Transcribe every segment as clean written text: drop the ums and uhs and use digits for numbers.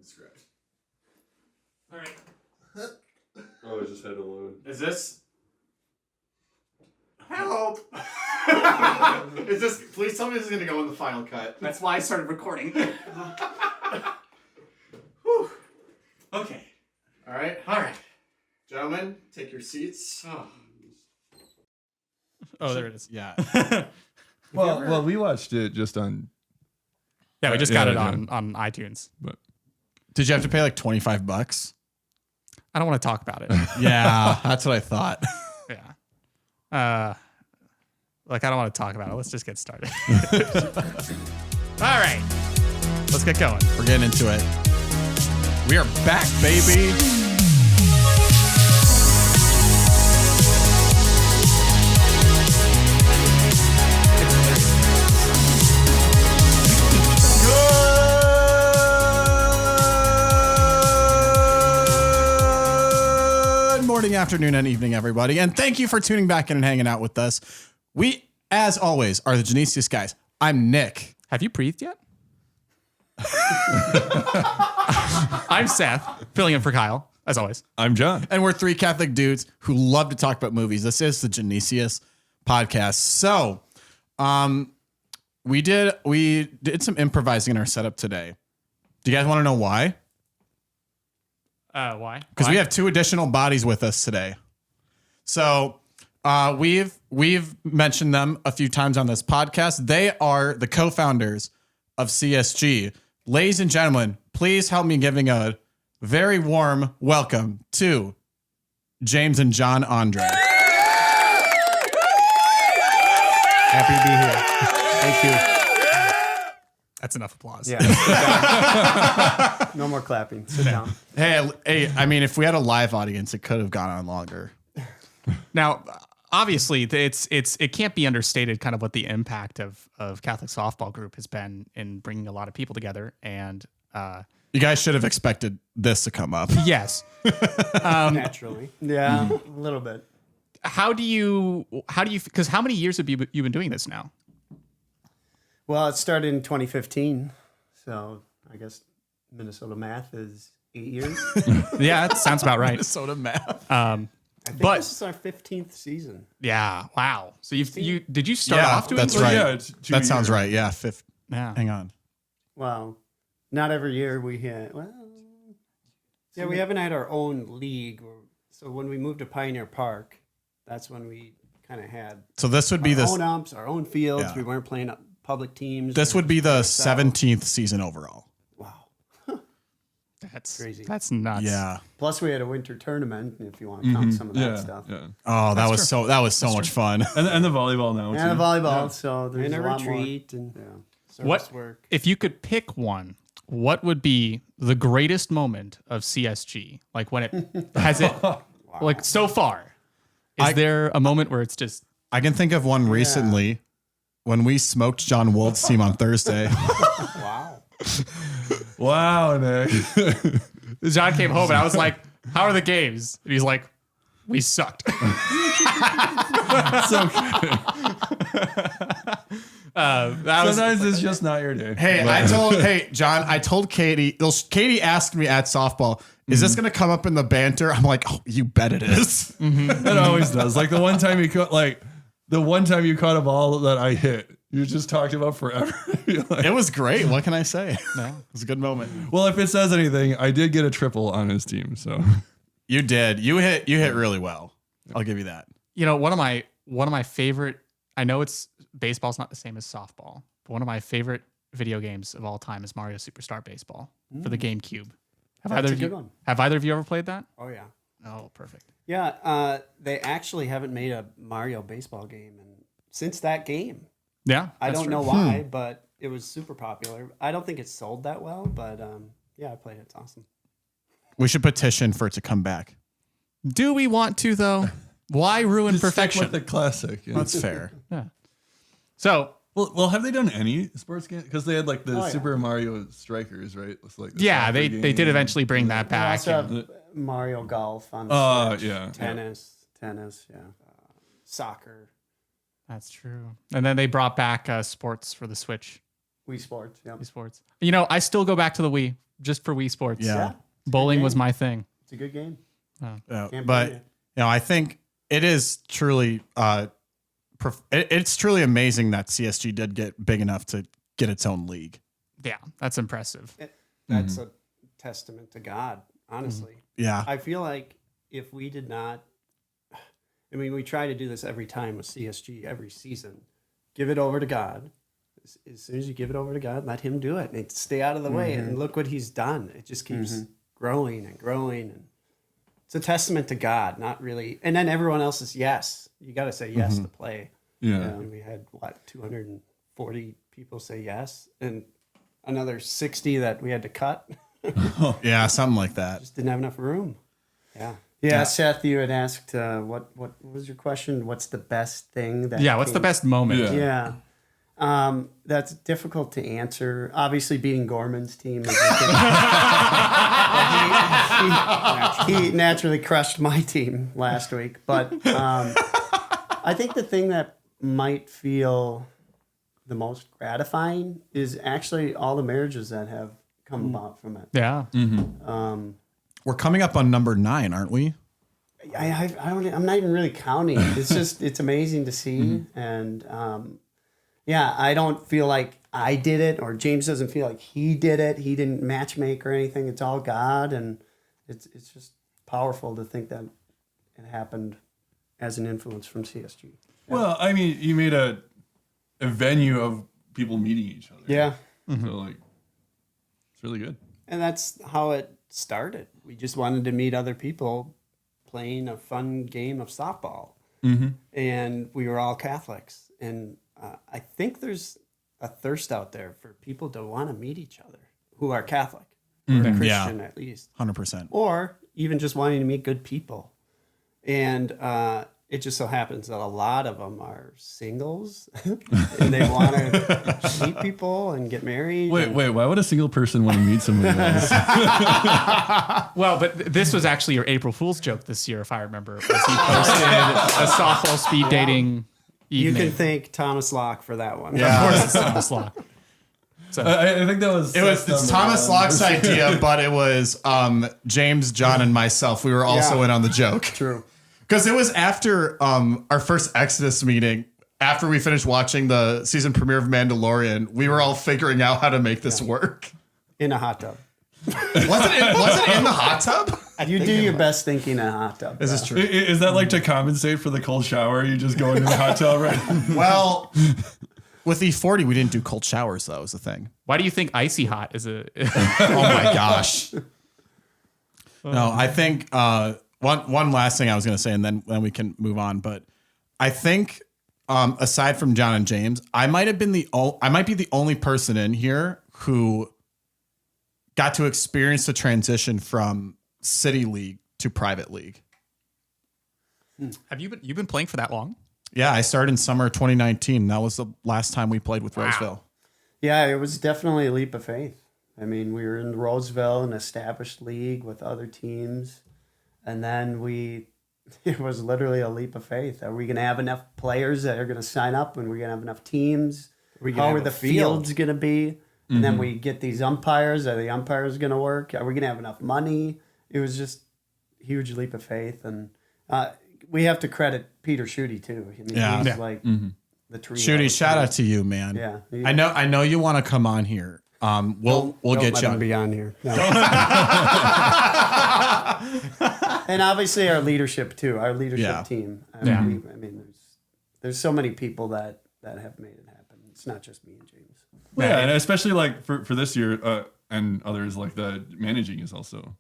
Scratch. All right. Oh, I just had to load. Is this? Help! Is this? Please tell me this is gonna go in the final cut. That's why I started recording. Whew. Okay. All right. All right. Gentlemen, take your seats. Oh, there it is. Yeah. Well, we watched it just on. Yeah, we just got it on iTunes. But Did you have to pay like $25? I don't want to talk about it. Yeah, that's what I thought. Yeah. Like, I don't want to talk about it. Let's just get started. All right. Let's get going. We're getting into it. We are back, baby. Good morning, afternoon, and evening, everybody. And thank you for tuning back in and hanging out with us. We, as always, are the Genesius guys. I'm Nick. Have you breathed yet? I'm Seth, filling in for Kyle, as always. I'm John. And we're three Catholic dudes who love to talk about movies. This is the Genesius podcast. So, we did some improvising in our setup today. Do you guys want to know why? Why? Because we have two additional bodies with us today. So, we've mentioned them a few times on this podcast. They are the co-founders of CSG. Ladies and gentlemen, please help me giving a very warm welcome to James and John Ondrey. Happy to be here. Thank you. That's enough applause. Yeah. No more clapping. Sit down. Hey, I mean, if we had a live audience, it could have gone on longer. Now, obviously, it can't be understated kind of what the impact of Catholic Softball Group has been in bringing a lot of people together. And You guys should have expected this to come up. yes, Naturally. Yeah, a little bit. how do you? Because how many years have you been doing this now? Well, it started in 2015. So I guess Minnesota math is 8 years. Yeah, that sounds about right. Minnesota math. I think But- this is our 15th season. Yeah. Wow. So did you start off doing that's this? right. Yeah, it's 2 that sounds years. right. Yeah, fifth. Yeah. Hang on. Well, not every year we hit. Well, yeah, we haven't had our own league. So when we moved to Pioneer Park, that's when we kind of had So this would be our this. own umps, our own fields. Yeah. We weren't playing public teams. This would be the 17th season overall. Wow. That's Crazy. That's nuts. Yeah. Plus, we had a winter tournament. If you want to count some of that Yeah, stuff, yeah. Oh, that was so much fun. And the volleyball now and too. a volleyball. Yeah. So there's And a a lot more. retreat and Service What work. if you could pick one? What would be the greatest moment of CSG? Like when it has it, like so far. Is there a moment where it's just I can think of one recently when we smoked John Wold's team on Thursday. Wow. Wow, Nick. John came home and I was like, "How are the games?" And he's like, "We sucked." So That was sometimes it's just not your day. Hey, John, I told Katie, Katie asked me at softball, is this going to come up in the banter? I'm like, oh, you bet it is. It always does. Like the one time you caught a ball that I hit, you just talked about forever. Like, It was great. What can I say? It was a good moment. well, if it says anything, I did get a triple on his team. So You did. You hit really well. I'll give you that. you know, one of my favorite, I know it's baseball's not the same as softball, but one of my favorite video games of all time is Mario Superstar Baseball for the GameCube. That's a good one. Have either of you ever played that? Oh yeah. Oh, perfect. Yeah. They actually haven't made a Mario baseball game, and since that game, Yeah. I that's don't true. know why, but it was super popular. I don't think it's sold that well, but yeah, I played it. It's awesome. We should petition for it to come back. Do we want to though? Why ruin just stick perfection? with the classic. Yeah. That's fair. Yeah. So Well, have they done any sports games? Because they had like the Oh, yeah. Super Mario Strikers, right? It's like the yeah, soccer they game. did eventually bring that We back. also and- have Mario Golf on the Switch, yeah. tennis, yeah, soccer, That's true. And then they brought back sports for the Switch. Wii Sports. Yeah. Wii Sports. You know, I still go back to the Wii just for Wii Sports. Yeah. Bowling was my thing. It's a good game. But Can't blame you you. know, I think it is truly it's truly amazing that CSG did get big enough to get its own league. Yeah, that's impressive. That's a testament to God, honestly. Yeah. I feel like if we did not, I mean, we try to do this every time with CSG, every season. Give it over to God. As soon as you give it over to God, let Him do it. And stay out of the way. And look what He's done. It just keeps growing and growing. And it's a testament to God, not really. And then everyone else is yes. You got to say yes to play. Yeah. And we had, 240 people say yes. And another 60 that we had to cut. Yeah, something like that. Just didn't have enough room. Yeah, Seth, you had asked what was your question? What's the best thing that? Yeah, what's the best moment? Yeah. Yeah, that's difficult to answer. Obviously, beating Gorman's team. Is he naturally crushed my team last week, but I think the thing that might feel the most gratifying is actually all the marriages that have come about from it. Yeah. We're coming up on number 9, aren't we? I'm not even really counting. It's amazing to see. And I don't feel like I did it, or James doesn't feel like he did it. He didn't matchmake or anything. It's all God. And it's just powerful to think that it happened as an influence from CSG. Well, I mean, you made a venue of people meeting each other. Yeah. So like, it's really good. And that's how it started. We just wanted to meet other people playing a fun game of softball. And we were all Catholics. And I think there's a thirst out there for people to want to meet each other who are Catholic, or Christian at least. 100%. Or even just wanting to meet good people. And it just so happens that a lot of them are singles and they want to meet people and get married. Wait, why would a single person want to meet somebody else? Well, but this was actually your April Fool's joke this year, if I remember. Was he posted a softball speed dating You evening? can thank Thomas Locke for that one. Of course, it's Thomas Law. So I think that was It's Thomas Locke's idea, but it was James, John, and myself. We were also in on the joke. True. Because it was after our first Exodus meeting, after we finished watching the season premiere of Mandalorian, we were all figuring out how to make this work. In a hot tub. Was it in the hot tub? You do your best thinking in a hot tub. This is true. Is that like to compensate for the cold shower? You just go into the hot tub, right? Well, with E40, we didn't do cold showers, though, is the thing. why do you think icy hot is a? Oh, my gosh. No, I think one last thing I was going to say, and then we can move on. But I think aside from John and James, I might be the only person in here who got to experience the transition from city league to private league. Have you've been playing for that long? Yeah, I started in summer 2019. That was the last time we played with Roseville. Yeah, it was definitely a leap of faith. I mean, we were in Roseville, an established league with other teams. And then it was literally a leap of faith. Are we going to have enough players that are going to sign up? And we're going to have enough teams? How are the fields going to be? And then we get these umpires. Are the umpires going to work? Are we going to have enough money? It was just a huge leap of faith. And we have to credit Peter Schutte, too. I mean, he's like the tree. Shooty, shout out to you, man. Yeah. I know you want to come on here. We'll get let you him on. be on here. No. And obviously our leadership too. Our leadership team. I mean, there's so many people that have made it happen. It's not just me and James. Yeah, and especially like for this year and others, like the managing is also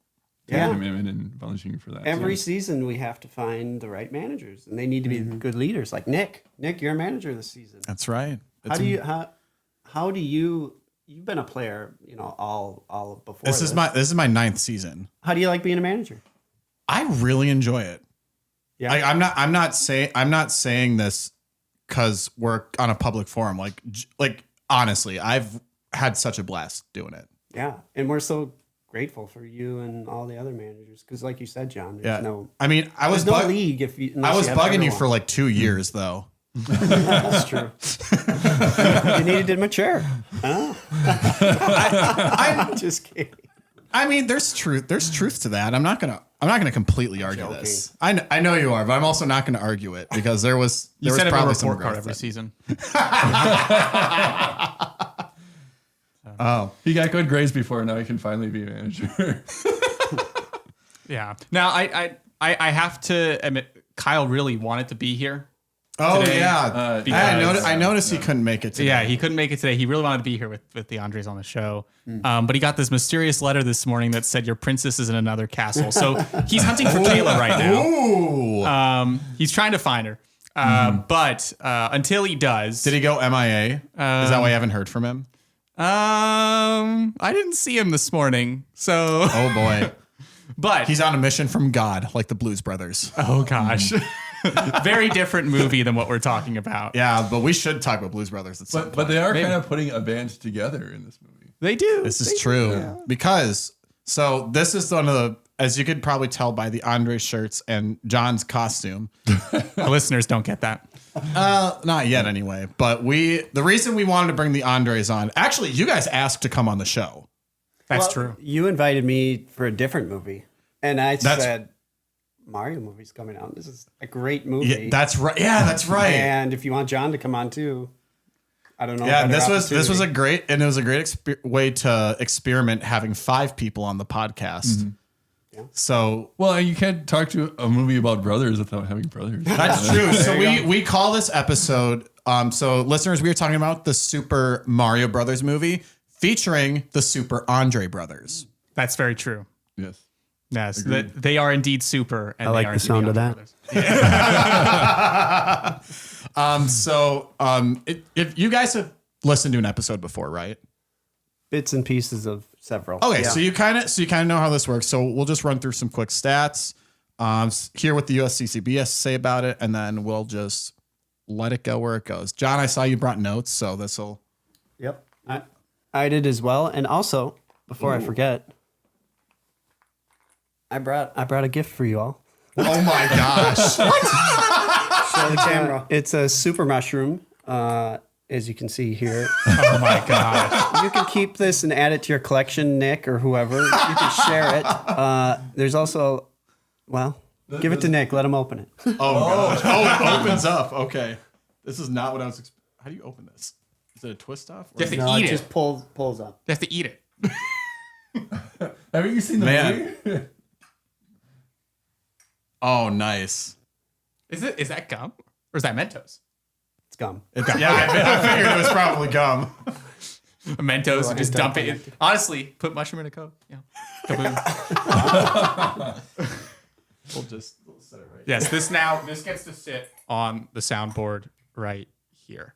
commitment and volunteering for that. Every season we have to find the right managers, and they need to be good leaders. Like Nick, you're a manager this season. That's right. How do you? You've been a player, all of before. This is my 9th season. How do you like being a manager? I really enjoy it. Yeah, I'm not saying this because we're on a public forum. Like honestly, I've had such a blast doing it. Yeah, and we're so grateful for you and all the other managers because, like you said, John, there's no. I mean, I was no league if you. I was you have bugging you everyone. for like 2 years though. That's true. You needed to mature. Huh? I'm just kidding. I mean, there's truth to that. I'm not gonna completely argue this. I know you are, but I'm also not gonna argue it because there was send him a probably some report card growth every there. season. Oh, He got good grades before. Now he can finally be manager. Yeah. Now I have to admit, Kyle really wanted to be here. oh Today, yeah. because- I noticed he couldn't make it today. Yeah, he couldn't make it today. He really wanted to be here with the Ondreys on the show. But he got this mysterious letter this morning that said your princess is in another castle. So he's hunting for Kayla right now. Ooh. He's trying to find her. But until he does, Did he go MIA? Is that why I haven't heard from him? I didn't see him this morning. So, Oh boy. but He's on a mission from God, like the Blues Brothers. oh gosh, very different movie than what we're talking about. Yeah, but we should talk about Blues Brothers at some point. But they are Maybe. kind of putting a band together in this movie. They do. This is true because this is one of the, as you could probably tell by the Andre shirts and John's costume. The listeners don't get that. Not yet anyway, but the reason we wanted to bring the Andres on, actually you guys asked to come on the show. That's Well, true. You invited me for a different movie, and I said, Mario movie's coming out. This is a great movie. Yeah, that's right. Yeah, that's right. And if you want John to come on too, I don't know. Yeah, better this was opportunity. a great way to experiment having 5 people on the podcast. So Well, and you can't talk to a movie about brothers without having brothers. that's true. So we call this episode. So listeners, we are talking about the Super Mario Brothers movie featuring the Super Ondrey Brothers. That's very true. Yes. Yes, they are indeed super. And I like they are the sound indeed of Ondrey that. Brothers. If you guys have listened to an episode before, right? bits and pieces of several. Okay, Yeah. so you kind of know how this works. So we'll just run through some quick stats, hear what the USCCB has to say about it, and then we'll just let it go where it goes. John, I saw you brought notes, so this will. Yep. I did as well. And also, before I forget, I brought a gift for you all. Oh my gosh! Show the camera. It's a super mushroom, as you can see here. Oh my god! You can keep this and add it to your collection, Nick, or whoever. You can share it. There's also, well, give it to Nick. Let him open it. Oh gosh! Oh, it opens up. Okay, this is not what I was. How do you open this? Is it a twist off? You have to No, eat it it. just pulls up. You have to eat it. Haven't you seen the Man. movie? Oh, nice. Is that gum or is that Mentos? It's gum. Yeah, I figured it was probably gum. Mentos and just dump it in. Honestly, put mushroom in a Coke. Yeah. Kaboom. We'll set it right. Yes, this gets to sit on the soundboard right here.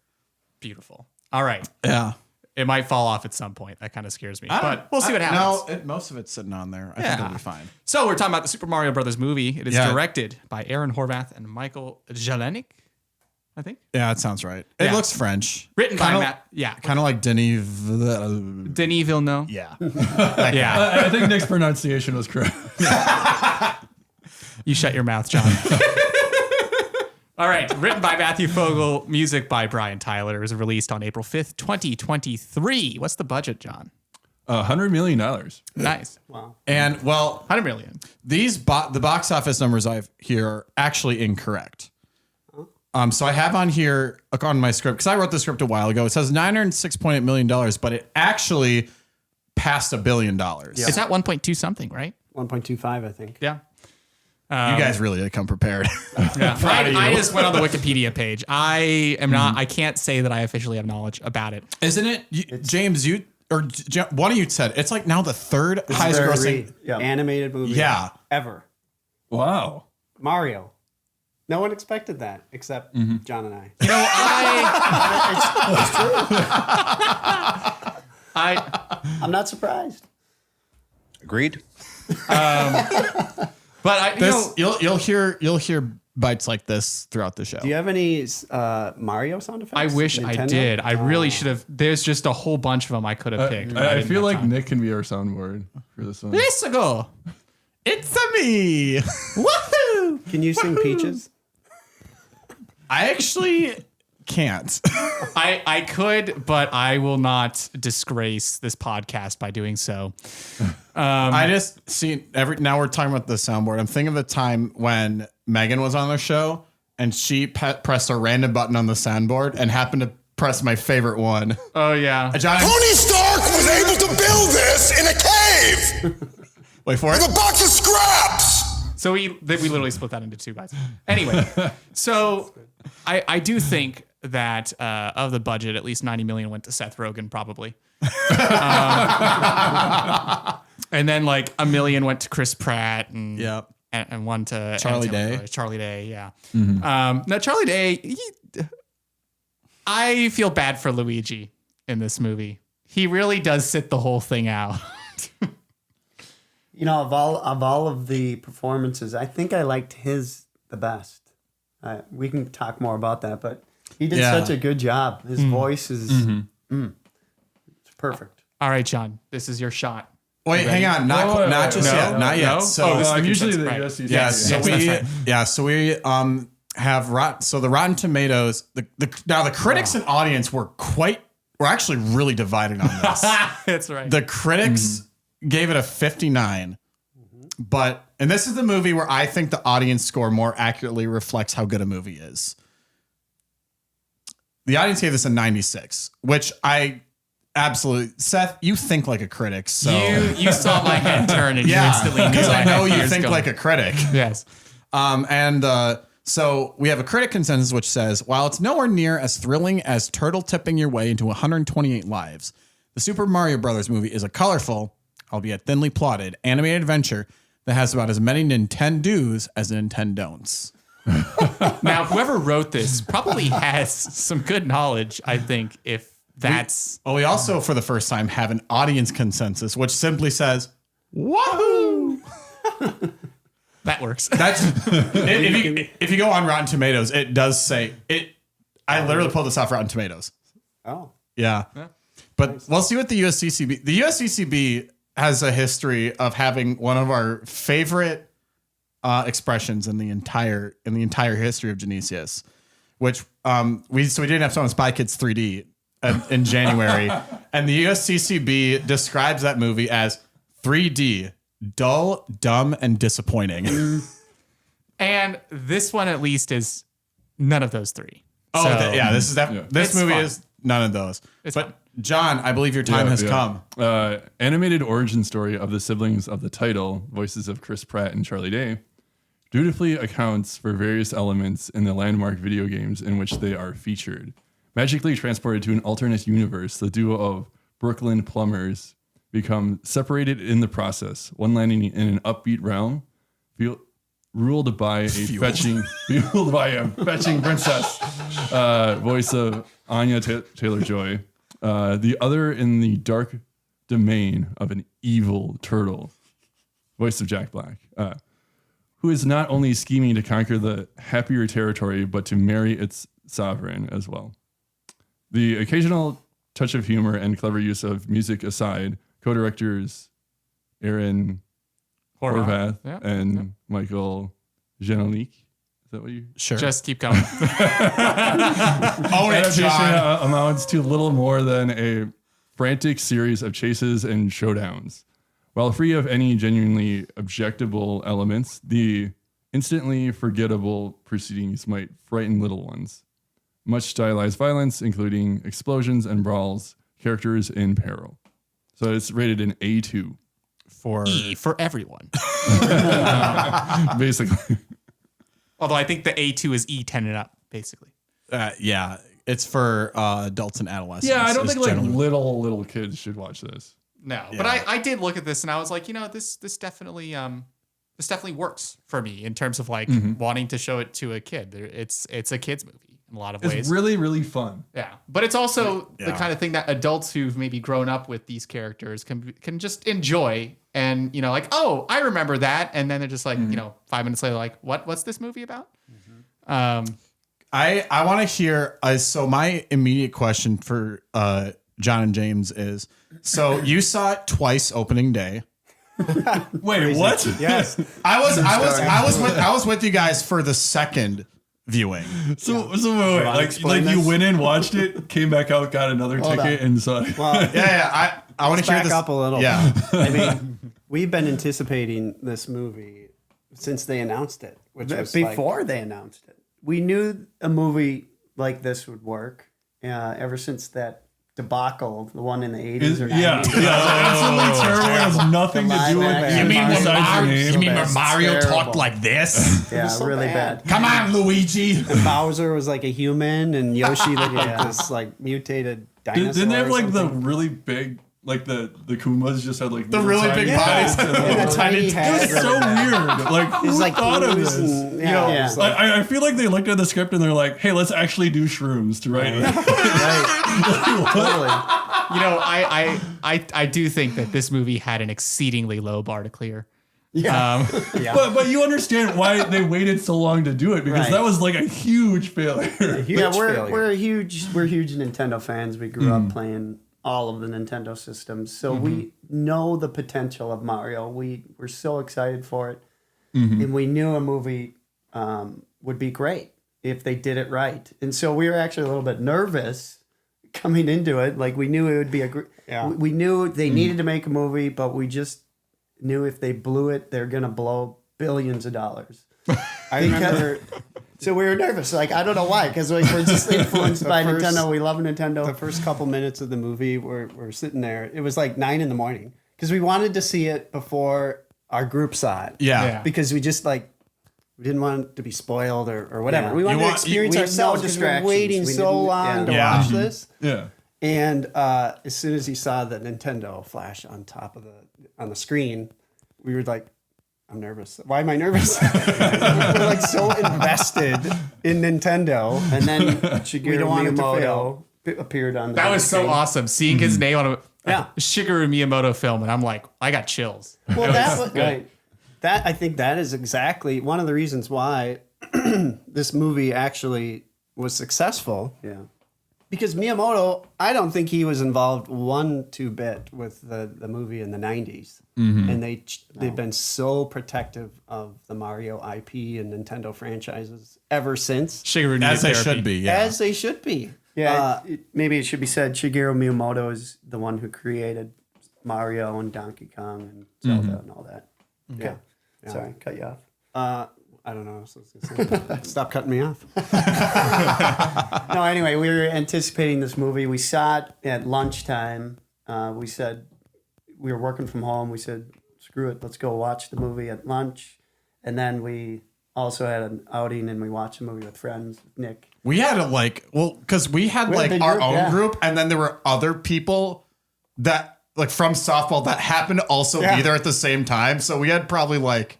Beautiful. All right. Yeah. It might fall off at some point. That kind of scares me. But we'll see what happens. No, most of it's sitting on there. I think it'll be fine. So we're talking about the Super Mario Brothers movie. It is Yeah. directed by Aaron Horvath and Michael Jelinek, I think. Yeah, that sounds right. It Yeah. looks French. Written by Kinda- Matt. Yeah. Kind of like Denis. Denis Villeneuve. Yeah. Yeah. I think Nick's pronunciation was correct. You shut your mouth, John. All right. Written by Matthew Fogel, music by Brian Tyler. It was released on April 5th, 2023. What's the budget, John? $100 million. Nice. Wow. And well, 100 million. these the box office numbers I've here are actually incorrect. So I have on here on my script because I wrote the script a while ago. It says $906.8 million, but it actually passed $1 billion. It's at 1.2 something, right? 1.25, I think. Yeah. You guys really come prepared. Yeah. I just went on the Wikipedia page. I am not. I can't say that I officially have knowledge about it. Isn't it, James? One of you said it's like now the third highest grossing. Animated movie ever. Wow. Mario. No one expected that except John and I. You know, I'm not surprised. Agreed. But I, You'll hear bites like this throughout the show. Do you have any Mario sound effects? I wish I Nintendo? did. I really should have. There's just a whole bunch of them I could have picked. but I didn't feel have like time. Nick can be our soundboard for this one. Let's go. It's a me. Woohoo! Can you sing Peaches? I actually can't. I could, but I will not disgrace this podcast by doing so. I just see now we're talking about the soundboard. I'm thinking of the time when Megan was on the show and she pressed a random button on the soundboard and happened to press my favorite one. Oh yeah. John, Tony Stark was able to build this in a cave wait for with it. a box of scraps. So we literally split that into two, guys. Anyway, so I do think that of the budget, at least 90 million went to Seth Rogen, probably. And then like $1 million went to Chris Pratt and Yep. and one to Charlie Day. Charlie Day, yeah. Now Charlie Day, I feel bad for Luigi in this movie. He really does sit the whole thing out. You know, of all of the performances, I think I liked his the best. We can talk more about that, but he did such a good job. His voice is it's perfect. All right, John, this is your shot. Wait, hang on. Not just yet. Not yet. No? So Oh, this is I'm the usually the consensus, right. USC. yeah, so Yes, we that's right. have the Rotten Tomatoes. Now the critics and audience were actually really divided on this. That's right. The critics gave it a 59, and this is the movie where I think the audience score more accurately reflects how good a movie is. The audience gave this a 96, which I absolutely, Seth, you think like a critic, so You saw my head turn and you instantly knew because I know you was think going. like a critic. Yes. So we have a critic consensus which says, while it's nowhere near as thrilling as turtle tipping your way into 128 lives, the Super Mario Brothers movie is a colorful, albeit thinly plotted, animated adventure that has about as many Nintendo's as Nintendon'ts. Now, whoever wrote this probably has some good knowledge, I think, if that's... Well, we also, for the first time, have an audience consensus, which simply says, wahoo! That works. That's if you go on Rotten Tomatoes, it does say it. I literally pulled this off Rotten Tomatoes. Oh, Yeah. But we'll see what the USCCB. The USCCB has a history of having one of our favorite expressions in the entire history of Genesius, which we didn't have on Spy Kids 3D in January, and the USCCB describes that movie as 3D, dull, dumb, and disappointing. And this one, at least, is none of those three. Oh, So, this It's movie fun. is none of those. It's But fun. John, I believe your time has come. Animated origin story of the siblings of the title, voices of Chris Pratt and Charlie Day, dutifully accounts for various elements in the landmark video games in which they are featured. Magically transported to an alternate universe, the duo of Brooklyn plumbers become separated in the process, one landing in an upbeat realm, ruled by a fetching princess, voice of Anya Taylor-Joy. The other in the dark domain of an evil turtle, voice of Jack Black, who is not only scheming to conquer the happier territory, but to marry its sovereign as well. The occasional touch of humor and clever use of music aside, co-directors Aaron Horvath and Michael Genelique. Is that what you? Sure. Just keep going. Own it, Adaptation John. amounts to little more than a frantic series of chases and showdowns. While free of any genuinely objectable elements, the instantly forgettable proceedings might frighten little ones. Much stylized violence, including explosions and brawls, characters in peril. So it's rated an A2. E for everyone. Basically. Although I think the A2 is E10 and up, basically. Yeah, it's for adults and adolescents. Yeah, I don't is think like generally- little kids should watch this. No, but I did look at this and I was like, this definitely works for me in terms of like wanting to show it to a kid. It's a kid's movie in a lot of ways. It's really, really fun. Yeah, but it's also the Yeah. kind of thing that adults who've maybe grown up with these characters can just enjoy and like, oh, I remember that, and then they're just like 5 minutes later like, what's this movie about? I want to hear. So my immediate question for John and James is: so you saw it twice opening day. Wait, what? yes. I was with you guys for the second viewing. So wait, like you went in, watched it, came back out, got another ticket, and saw it. Well, I want let's to hear back this up a little. Yeah. I mean, we've been anticipating this movie since they announced it, which was before they announced it. We knew a movie like this would work ever since that debacle, the one in the 80s or 90s. Yeah, absolutely terrible. It has nothing to do with You mean when besides your name. when Mario talked like this? Yeah, really bad. Come on, Luigi. And Bowser was like a human, and Yoshi looked like this like mutated dinosaur. Didn't they have or like the something. really big, like the Koopas just had like The really tiny big heads bodies. and, And like, a tiny it head. was so weird. Like who It's like thought of ooze this? and- yeah. I feel like they looked at the script and they're like, "Hey, let's actually do shrooms to write it." Totally. I do think that this movie had an exceedingly low bar to clear. Yeah. But you understand why they waited so long to do it because Right. that was like a huge failure. We're huge Nintendo fans. We grew up playing all of the Nintendo systems, so we know the potential of Mario. We're so excited for it, and we knew a movie would be great if they did it right. And so we were actually a little bit nervous coming into it. Like we knew it would be we knew they needed to make a movie, but we just knew if they blew it, they're gonna blow billions of dollars. I remember. So we were nervous. Like, I don't know why, because we're just influenced by Nintendo. We love Nintendo. The first couple minutes of the movie, we're sitting there. It was like 9 a.m. because we wanted to see it before our group saw it. Yeah. Because we just we didn't want it to be spoiled or whatever. Yeah. We wanted You to want- experience we had ourselves no because we were distractions. waiting We so didn't- long to yeah. watch this. Yeah. And as soon as he saw the Nintendo flash on top of on the screen, we were like, I'm nervous. Why am I nervous? We're like so invested in Nintendo, and then we don't want it to fail. Appeared on the That was so screen. awesome. Seeing his name on a Yeah. Shigeru Miyamoto film, and I'm like, I got chills. Well, It that was was good. right. That I think that is exactly one of the reasons why this movie actually was successful. Yeah. Because Miyamoto, I don't think he was involved 1-2 bit with the movie in the 90s. And they've been so protective of the Mario IP and Nintendo franchises ever since. Shigeru needed As they therapy. should be, yeah. As they should be. Yeah, maybe it should be said Shigeru Miyamoto is the one who created Mario and Donkey Kong and Zelda and all that. Okay. Yeah. Sorry, cut you off. I don't know. What I was gonna say. Stop cutting me off. No, anyway, we were anticipating this movie. We saw it at lunchtime. We said we were working from home. We said, screw it, let's go watch the movie at lunch. And then we also had an outing and we watched a movie with friends, Nick. We had it because we had We had a like big our group, own yeah. group, and then there were other people that like from softball that happened to also be there at the same time. So we had probably like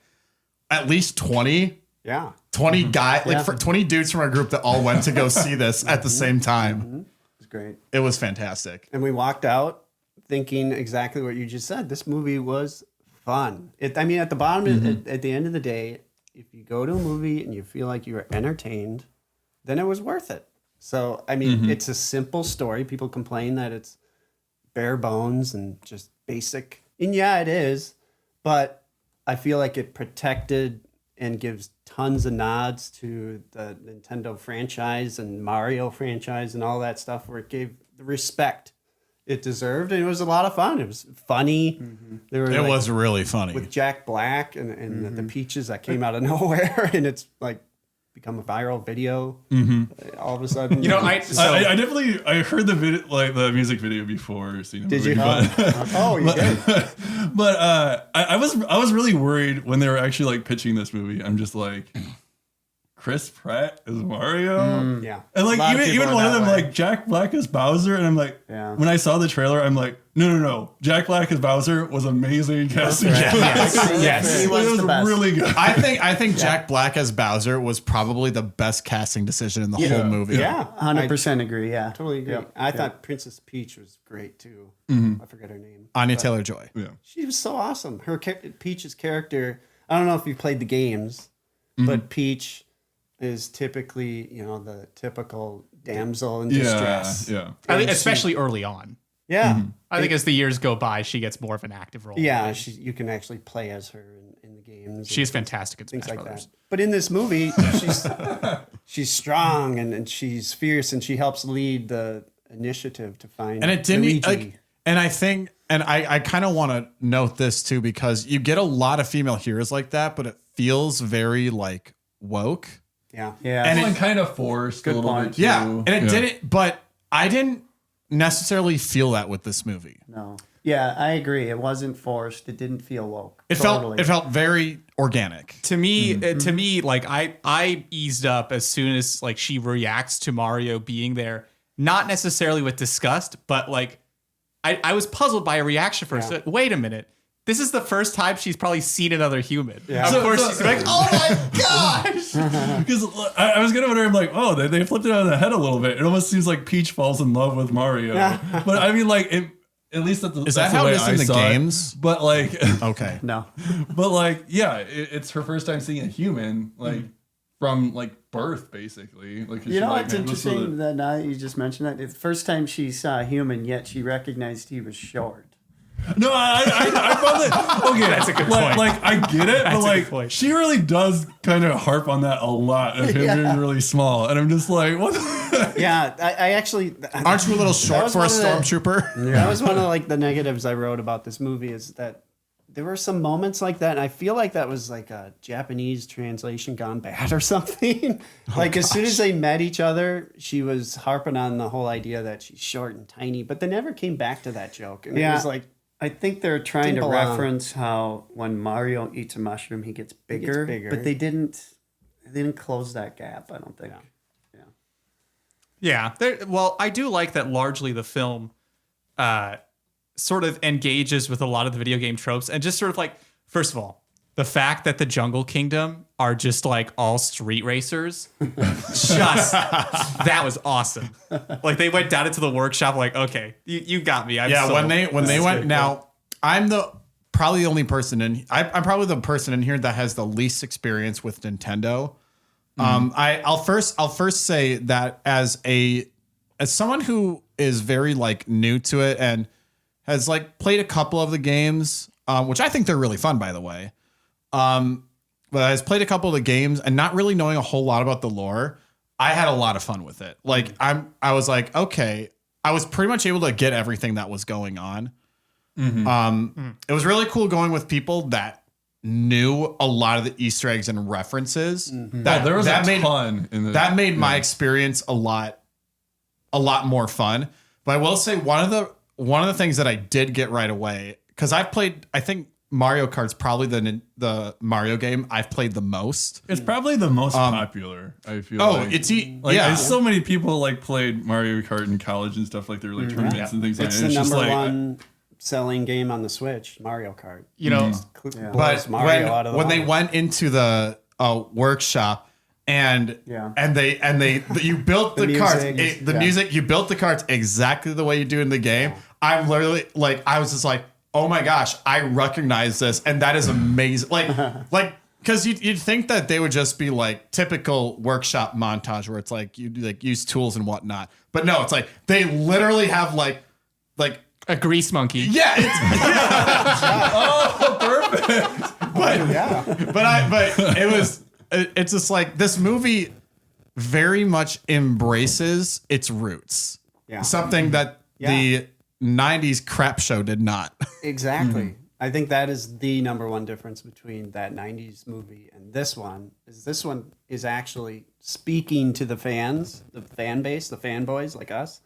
at least 20 Yeah. 20 guys, like 20 dudes from our group that all went to go see this at the same time. It was great. It was fantastic. And we walked out thinking exactly what you just said. This movie was fun. I mean, at the bottom, at the end of the day, if you go to a movie and you feel like you were entertained, then it was worth it. So, I mean, it's a simple story. People complain that it's bare bones and just basic. And yeah, it is. But I feel like it protected and gives tons of nods to the Nintendo franchise and Mario franchise and all that stuff, where it gave the respect it deserved. And it was a lot of fun. It was funny. There were It was really funny. with Jack Black and the peaches that came out of nowhere, and it's like become a viral video. All of a sudden, I definitely heard the video, like the music video before seeing the Did movie, you? but, Oh, you did. but I was really worried when they were actually like pitching this movie. I'm just like, Chris Pratt is Mario, Yeah, and A like lot of people even are one of that them way. like Jack Black is Bowser, and I'm like, Yeah. when I saw the trailer, I'm like, no, Jack Black as Bowser was amazing casting. Yes, he It was was the best. really good. I think Jack Black as Bowser was probably the best casting decision in the whole movie. Yeah, 100% agree. Yeah, totally agree. Yep. I thought Princess Peach was great too. I forget her name. Anya Taylor-Joy. Yeah. She was so awesome. Her Peach's character. I don't know if you played the games, but Peach is typically, the typical damsel in distress. Yeah. I think especially early on. Yeah. I think as the years go by, she gets more of an active role. Yeah, you can actually play as her in the games. She's fantastic in things Smash like Brothers. that. But in this movie, she's strong and she's fierce and she helps lead the initiative to find And it didn't Luigi. like, and I think, and I kind of want to note this too, because you get a lot of female heroes like that, but it feels very like woke. yeah. And And kind of forced a little point. bit too. Yeah. And it didn't, but I didn't necessarily feel that with this movie. No. Yeah, I agree. It wasn't forced. It didn't feel woke. It felt very organic. To me, like I eased up as soon as like she reacts to Mario being there, not necessarily with disgust, but like I was puzzled by a reaction first. Yeah. Wait a minute. This is the first time she's probably seen another human. Yeah. Of course, she's like, "Oh my gosh!" Because I was gonna wonder, I'm like, oh, they flipped it on the head a little bit. It almost seems like Peach falls in love with Mario. But I mean, like, at least Is that how it is in the games? But like, Okay. No. but like, yeah, it's her first time seeing a human, like from like birth, basically. Like, You know what's interesting that now you just mentioned that? It's the first time she saw a human, yet she recognized he was short. No, I found that okay. That's a good like, point. Like I get it, That's a but good like point. she really does kind of harp on that a lot of him being really small, and I'm just like, what? Yeah, I actually... Aren't you a little short was for a one of the- stormtrooper? That was one of like the negatives I wrote about this movie is that there were some moments like that, and I feel like that was like a Japanese translation gone bad or something. Like as soon as they met each other, she was harping on the whole idea that she's short and tiny, but they never came back to that joke. And it was like, I think they're trying to Didn't belong. reference how when Mario eats a mushroom, he gets bigger, but they didn't close that gap. I don't think. Yeah. Well, I do like that largely the film sort of engages with a lot of the video game tropes and just sort of like, first of all, the fact that the Jungle Kingdom are just like all street racers, that was awesome. Like they went down into the workshop like, okay, you got me. I'm sold. when they went now, I'm probably the only person I'm probably the person in here that has the least experience with Nintendo. I'll first say that as someone who is very like new to it and has like played a couple of the games, which I think they're really fun, by the way. But has played a couple of the games and not really knowing a whole lot about the lore, I had a lot of fun with it. Like I was like, okay, I was pretty much able to get everything that was going on. It was really cool going with people that knew a lot of the Easter eggs and references. There was a ton in the, that made my experience a lot more fun. But I will say one of the things that I did get right away, because I've played, I think Mario Kart's probably the Mario game I've played the most. it's probably the most popular. I feel. Oh, like. So many people like played Mario Kart in college and stuff like there were like tournaments and things like It's that. the And number like, one selling game on the Switch, Mario Kart. You know, But Blows Mario out of the when they water. went into the workshop and you built the carts, music, the music, you built the carts exactly the way you do in the game. I'm literally like, I was just like, oh my gosh, I recognize this, and that is amazing. Like because you'd think that they would just be like typical workshop montage where it's like you like use tools and whatnot, but no, it's like they literally have like a grease monkey. yeah, but it's just like this movie very much embraces its roots. Yeah. Something that the 90s crap show did not. Exactly. I think that is the number one difference between that 90s movie and this one is actually speaking to the fans, the fan base, the fanboys like us.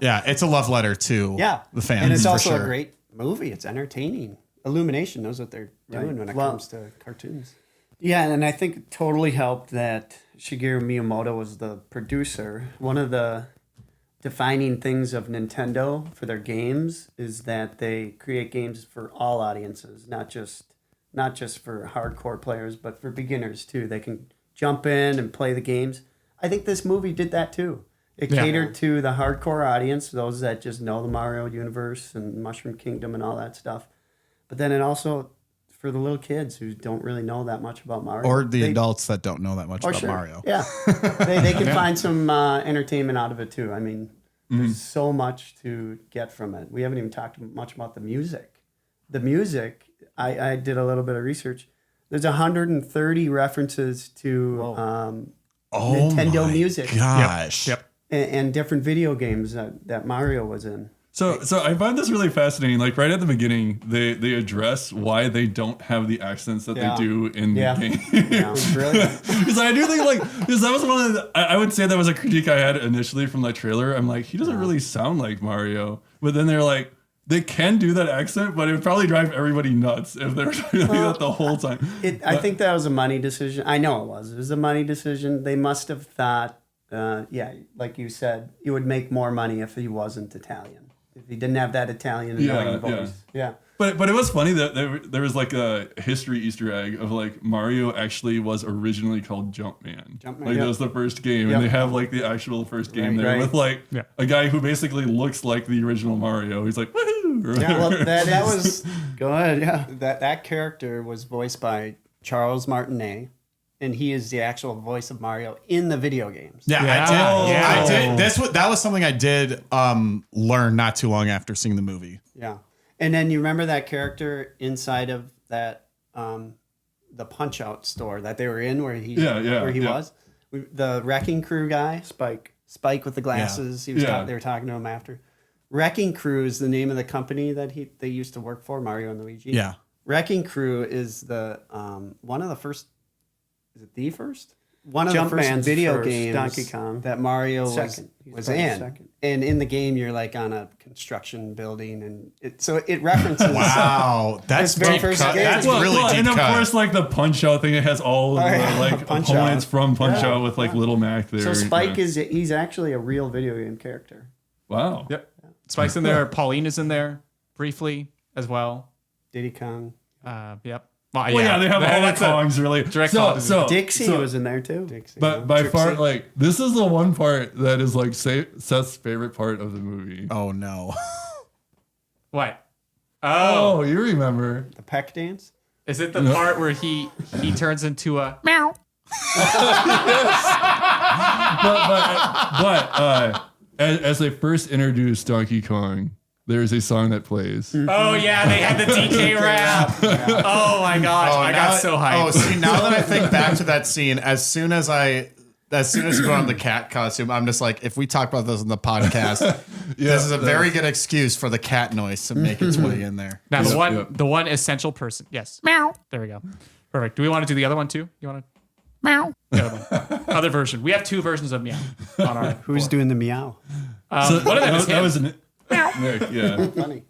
Yeah, it's a love letter to the fans. And it's for also sure. a great movie. It's entertaining. Illumination knows what they're doing when it comes to cartoons. Yeah, and I think it totally helped that Shigeru Miyamoto was the producer. One of the defining things of Nintendo for their games is that they create games for all audiences, not just for hardcore players, but for beginners too. They can jump in and play the games. I think this movie did that too. It catered to the hardcore audience, those that just know the Mario universe and Mushroom Kingdom and all that stuff. But then it also for the little kids who don't really know that much about Mario. Or the adults that don't know that much about Sure. Mario. Yeah. they can find some entertainment out of it too. I mean, there's so much to get from it. We haven't even talked much about the music. The music, I did a little bit of research. There's 130 references to Nintendo my music Gosh. Yep. and different video games that Mario was in. So I find this really fascinating. Like right at the beginning, they address why they don't have the accents that Yeah. they do in Yeah. the game. Yeah, it's brilliant. Because I do think because that was one of I would say that was a critique I had initially from the trailer. I'm like, he doesn't really sound like Mario. But then they're like, they can do that accent, but it would probably drive everybody nuts if they were doing that the whole time. I think that was a money decision. I know it was. It was a money decision. They must have thought, like you said, it would make more money if he wasn't Italian. If he didn't have that Italian annoying voice. Yeah. But it was funny that there was like a history Easter egg of like Mario actually was originally called Jumpman. Like that was the first game, and they have like the actual first game there with like a guy who basically looks like the original Mario. He's like, woohoo! Yeah, well, that was Go ahead. Yeah. that character was voiced by Charles Martinet, and he is the actual voice of Mario in the video games. Yeah, I did. Yeah. I did. That was something I did learn not too long after seeing the movie. Yeah. And then you remember that character inside of that the Punch Out store that they were in where he was? The Wrecking Crew guy, Spike with the glasses. He was they were talking to him after. Wrecking Crew is the name of the company that they used to work for, Mario and Luigi. Yeah. Wrecking Crew is the one of the first. Is it the first? One of the first Jumpman's video first, games Donkey Kong. that Mario Second. was probably in. second. And in the game, you're like on a construction building, and it references. Wow, that's very deep first cut. game. That's really deep and of cut. course, like the Punch Out thing, it has all of the like Punch opponents Out. from Punch Out with like Little Mac there. So Spike he's actually a real video game character. Wow. Yep. Spike's in there. Pauline is in there briefly as well. Diddy Kong. Yep. Well, yeah, they have all the That's a songs really. direct so, call. so Dixie so- was in there too. But by far, like this is the one part that is like Seth's favorite part of the movie. Oh no. What? Oh, you remember? The peck dance. Is it the part where he turns into a meow? But as they first introduced Donkey Kong, there's a song that plays. Oh yeah, they had the DK rap. Oh my gosh, I got so hyped. Oh, see, now that I think back to that scene, as soon as you put on the cat costume, I'm just like, if we talk about this in the podcast, this is a very good excuse for the cat noise to make its way in there. Now the one essential person. Yes. Meow. There we go. Perfect. Do we want to do the other one too? You want to? Meow. The other one. Other version. We have two versions of meow on our. Who's doing the meow? One of them is that him. was an Nick, yeah. Funny.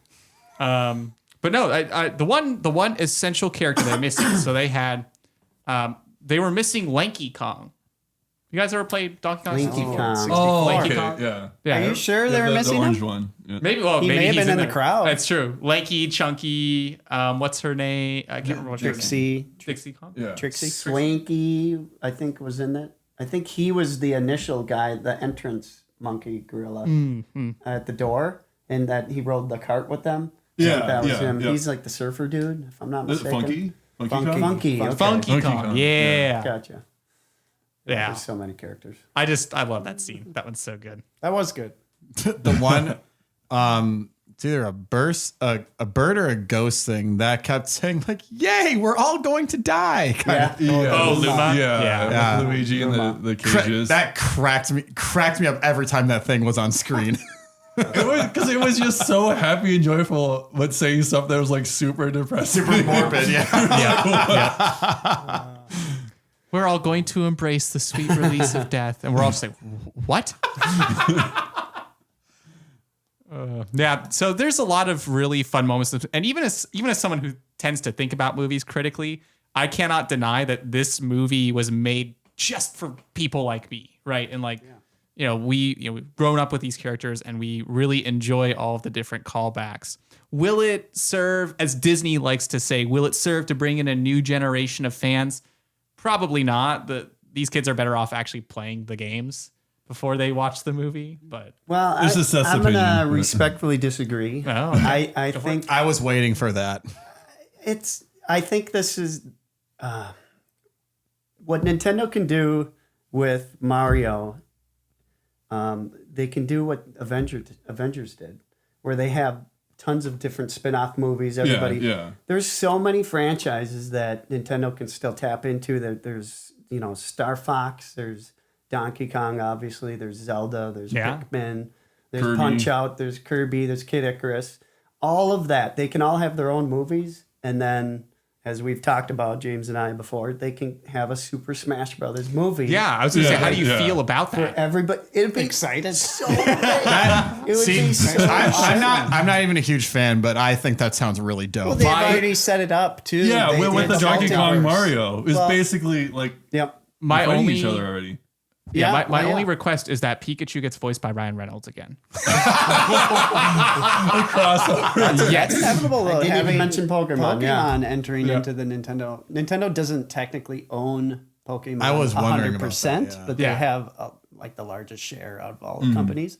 But no, the one essential character they're missing. So they had, they were missing Lanky Kong. You guys ever played Donkey Kong? Lanky 64? Kong. Oh, Lanky okay, Kong? yeah. Yeah. Are you sure they were The missing orange him? one. Yeah. Maybe He may have he's been in the there. crowd. That's true. Lanky, Chunky. What's her name? I can't remember what her name. Trixie. Dixie Kong. Yeah. Trixie. Swanky, I think, was in that. I think he was the initial guy, the entrance monkey gorilla at the door, and that he rode the cart with them. I Yeah, think that was yeah, him. yeah. He's like the surfer dude, if I'm not Is it mistaken. Funky? Funky Kong? Funky. Okay. Funky Funky Kong. Kong. Yeah. Gotcha. Yeah. There's so many characters. I love that scene. That one's so good. That was good. The one, it's either a bird or a ghost thing that kept saying like, "Yay, we're all going to die." Yeah. Oh, Luma? Yeah. Yeah. With Luigi and the cages. That cracked me up every time that thing was on screen. Because it was just so happy and joyful, but saying stuff that was like super depressing. Super morbid, yeah. We're all going to embrace the sweet release of death. And we're all just like, what? Yeah. So there's a lot of really fun moments. And even as someone who tends to think about movies critically, I cannot deny that this movie was made just for people like me. Right. And like, we've grown up with these characters and we really enjoy all of the different callbacks. Will it serve, as Disney likes to say, will it serve to bring in a new generation of fans? Probably not. These kids are better off actually playing the games before they watch the movie. But Well, This is Seth's I'm going to opinion. respectfully disagree. Oh, okay. I think I was waiting for that. I think this is what Nintendo can do with Mario. They can do what Avengers did, where they have tons of different spin-off movies. Everybody, Yeah. there's so many franchises that Nintendo can still tap into. There's Star Fox. There's Donkey Kong, obviously. There's Zelda. There's Yeah. Pikmin. There's Kirby. Punch Out. There's Kirby. There's Kid Icarus. All of that. They can all have their own movies. And then, as we've talked about, James and I before, they can have a Super Smash Brothers movie. Yeah, I was gonna say, how do you Yeah. feel about that? Everybody, it'd be Excited. so great. It would See, be so I'm not even a huge fan, but I think that sounds really dope. Well, they've already set it up too. Yeah, They with did the Donkey Kong multiverse. Mario is Well- basically like Yep. My fighting only each other already. Yeah, my well, only yeah. request is that Pikachu gets voiced by Ryan Reynolds again. Crossover. That's inevitable though. I didn't even having mention Pokemon, yeah. entering into the Nintendo. Nintendo doesn't technically own Pokemon. I was wondering about 100%, that, yeah. but Yeah. they have like the largest share of all the companies.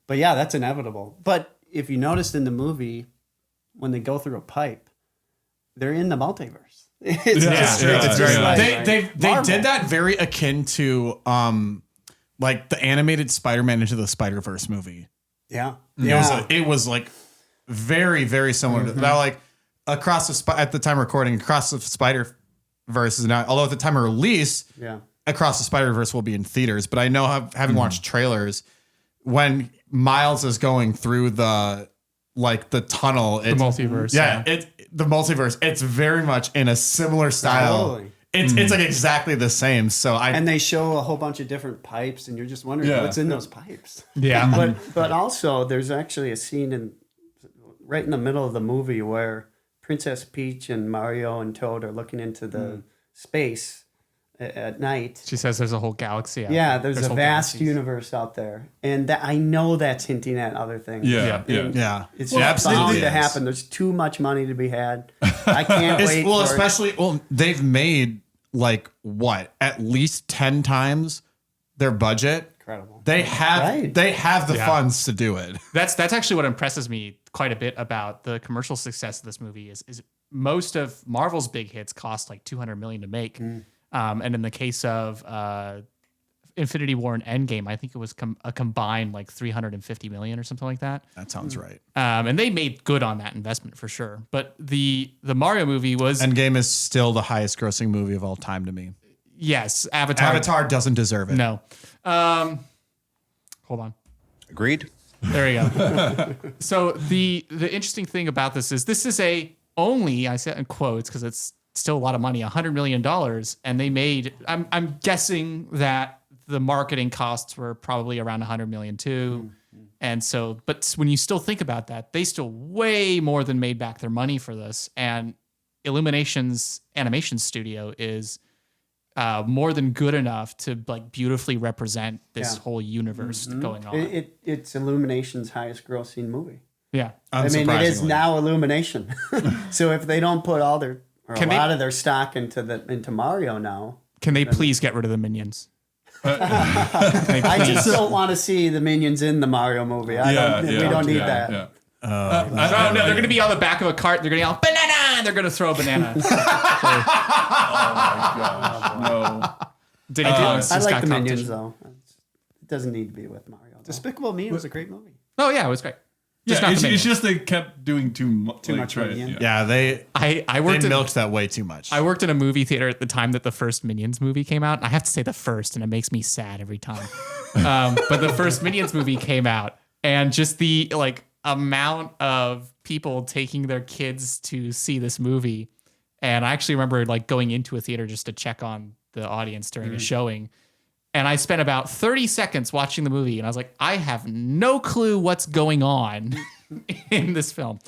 But yeah, that's inevitable. But if you noticed in the movie, when they go through a pipe, they're in the multiverse. It's just straight yeah, to it's very yeah. like, They Marvel. did that very akin to like the animated Spider-Man Into the Spider-Verse movie. Yeah. It was like very, very similar to that. Like at the time of recording, Across the Spider-Verse is not, although at the time of release, Yeah. Across the Spider-Verse will be in theaters. But I know, having watched trailers, when Miles is going through the tunnel, The multiverse. yeah, the multiverse. It's very much in a similar style. Totally. It's like exactly the same. So And they show a whole bunch of different pipes, and you're just wondering Yeah. what's in those pipes. Yeah. But also, there's actually a scene right in the middle of the movie where Princess Peach and Mario and Toad are looking into the space at night. She says there's a whole galaxy out Yeah, there. there's a whole vast galaxies. universe out there, and that I know that's hinting at other things. Yeah, yeah. yeah, It's Well, just bound absolutely to is. happen. There's too much money to be had. I can't wait. Well, for especially they've made at least 10 times their budget. Incredible. They have Right. the Yeah. funds to do it. That's actually what impresses me quite a bit about the commercial success of this movie is most of Marvel's big hits cost like $200 million to make. And in the case of Infinity War and Endgame, I think it was a combined like $350 million or something like that. That sounds right. And they made good on that investment for sure. But the Mario movie was Endgame is still the highest grossing movie of all time to me. yes, Avatar. Avatar doesn't deserve it. No. Hold on. Agreed. There you go. So the interesting thing about this is only, I said in quotes because it's still a lot of money, $100 million, and they made. I'm guessing that the marketing costs were probably around $100 million too, and so. But when you still think about that, they still way more than made back their money for this, and Illumination's animation studio is. More than good enough to like beautifully represent this Yeah. whole universe going on. it's Illumination's highest grossing movie. Yeah. I mean, it is Unsurprisingly. now Illumination. So if they don't put all their or Can a they- lot of their stock into Mario now, Can they please get rid of the minions? I just don't want to see the minions in the Mario movie. We don't need that. Yeah. No, they're going to be on the back of a cart. They're going to yell, banana! And they're going to throw a banana. No. Diddy Kong's I just like got the minions competition. though. It doesn't need to be with Mario. though. Despicable Me was a great movie. Oh, yeah, it was great. Yeah, not the it's minions. just they kept doing too much. much money, yeah. Yeah, they I worked in milked that way too much. I worked in a movie theater at the time that the first Minions movie came out. I have to say the first, and it makes me sad every time. But the first Minions movie came out, and just the like amount of people taking their kids to see this movie. And I actually remember like going into a theater just to check on the audience during a showing. And I spent about 30 seconds watching the movie, and I was like, I have no clue what's going on in this film.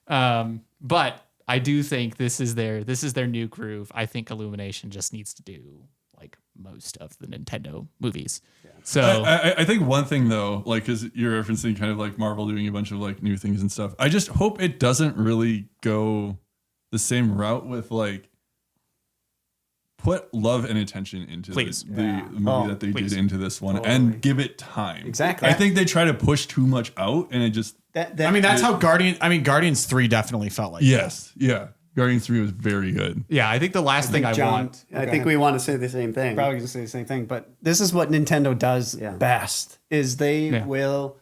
But I do think this is their new groove. I think Illumination just needs to do like most of the Nintendo movies. So I think one thing though, like, because you're referencing kind of like Marvel doing a bunch of like new things and stuff. I just hope it doesn't really go the same route with like put love and attention into Please. the movie that they please. did into this one and give it time. Exactly. I think they try to push too much out and it just I mean, that's how Guardians 3 definitely felt like. yes, yeah. Guardians 3 was very good. yeah, I think the last thing I John- want. I think we want to say the same thing. Probably going to say the same thing, but this is what Nintendo does Yeah. best is they Yeah. will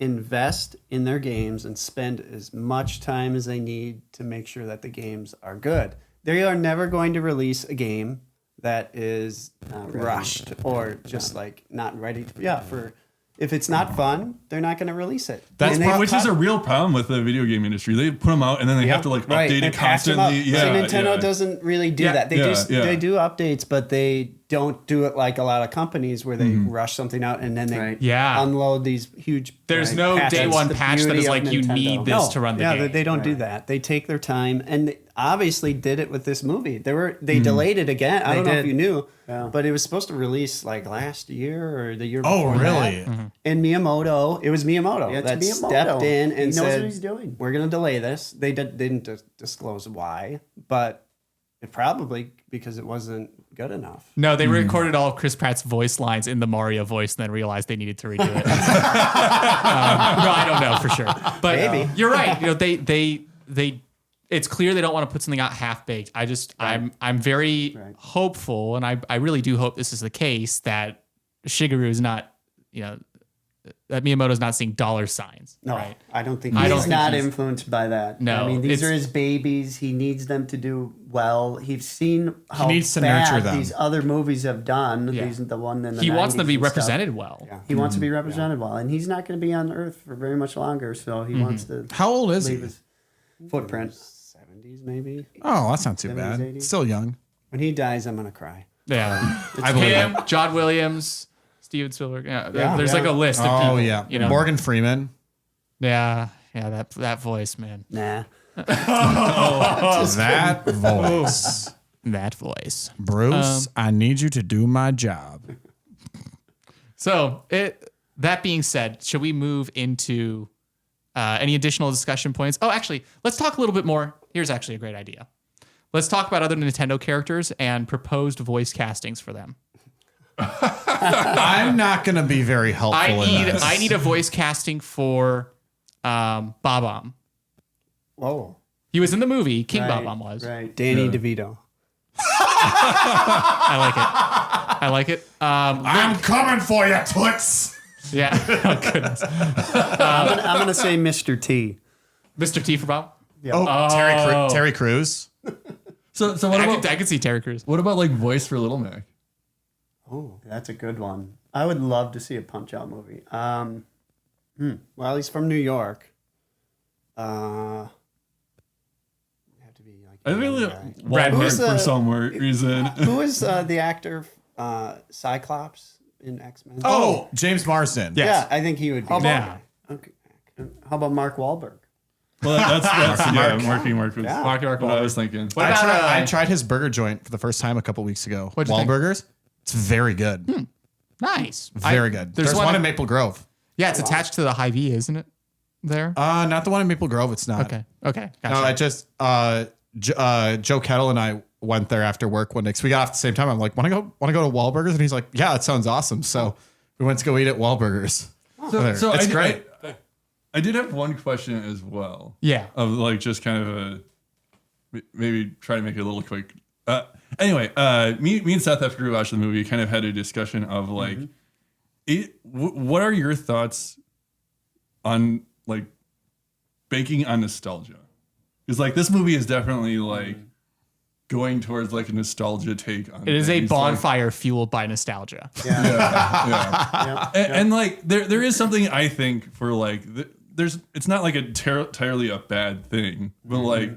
invest in their games and spend as much time as they need to make sure that the games are good. They are never going to release a game that is rushed or just like not ready to, if it's not fun, they're not going to release it. Which is a real problem with the video game industry. They put them out and then they have to like update it constantly. So Nintendo doesn't really do that. They do updates, but they don't do it like a lot of companies where they rush something out and then they unload these huge. There's no patches. day one That's the patch that beauty is of like you Nintendo. need this to run the game. Yeah, they don't do that. They take their time, and they obviously did it with this movie. They delayed it again. I don't know if you knew, but it was supposed to release like last year or the year before. Oh, really? That. And Miyamoto, it was Miyamoto that stepped in and he knows said, what he's doing. "We're going to delay this." They didn't disclose why, but it probably because it wasn't good enough. No, they recorded all of Chris Pratt's voice lines in the Mario voice and then realized they needed to redo it. No, I don't know for sure. But Maybe. you're right. You know, they it's clear they don't want to put something out half baked. I'm very hopeful, and I really do hope this is the case, that Shigeru is not, that Miyamoto's not seeing dollar signs. No, right? I don't think He's not influenced by that. No, I mean, these it's- are his babies. He needs them to do well. He's seen how needs to bad nurture them. these other movies have done. Yeah. These the one in the He wants them to 90s be and stuff. represented well. Yeah. He wants to be represented well, and he's not going to be on Earth for very much longer. So he wants to How old is leave he? his footprint. 70s maybe. Oh, that's not too 70s, bad. 80s. Still young. When he dies, I'm gonna cry. Yeah. I believe Him, it. John Williams, Steven Spielberg. Yeah, Yeah, there's like a list of Oh, people. yeah. You know? Morgan Freeman. Yeah, that voice, man. Nah. That voice. That voice. Bruce, I need you to do my job. So, that being said, should we move into any additional discussion points? Oh, actually, let's talk a little bit more. Here's actually a great idea. Let's talk about other Nintendo characters and proposed voice castings for them. I'm not going to be very helpful in this. I need a voice casting for Bob-omb. Whoa. He was in the movie. King Right, Bob-omb was. Right. Danny DeVito. I like it. I'm coming for you, Toots. Yeah. Oh, goodness. I'm gonna say Mr. T. Mr. T for Bob. Oh, Terry Crews. So what about I could see Terry Crews. what about like voice for Little Mac? Oh, that's a good one. I would love to see a Punch Out movie. Well, he's from New York. Have to be like. I really guy. Brad Wahlberg Pitt. for some reason. Who is the actor Cyclops in X-Men? Oh, James Marsden. yeah, I think he would be. Yeah. Okay. How about Mark Wahlberg? Well, that's Mark was Mark what I was thinking. What about I tried his burger joint for the first time a couple weeks ago. What'd you think? Wahlburgers. It's very good. nice? Very good. There's one in Maple Grove. Yeah, it's attached to the Hy-Vee, isn't it? There. Not the one in Maple Grove. It's not. Okay. No, Gotcha. I just Joe Kettle and I went there after work one day because we got off at the same time. I'm like, want to go to Wahlburgers? And he's like, yeah, that sounds awesome. So we went to go eat at Wahlburgers. So it's great. I did have one question as well. Yeah. Of like just kind of maybe try to make it a little quick. Anyway, me and Seth after we watched the movie kind of had a discussion of like, what are your thoughts on like banking on nostalgia? Because like this movie is definitely like going towards like a nostalgia take on It is a things, bonfire fueled by nostalgia. Yeah. And like there is something I think for like it's not like entirely a bad thing, but like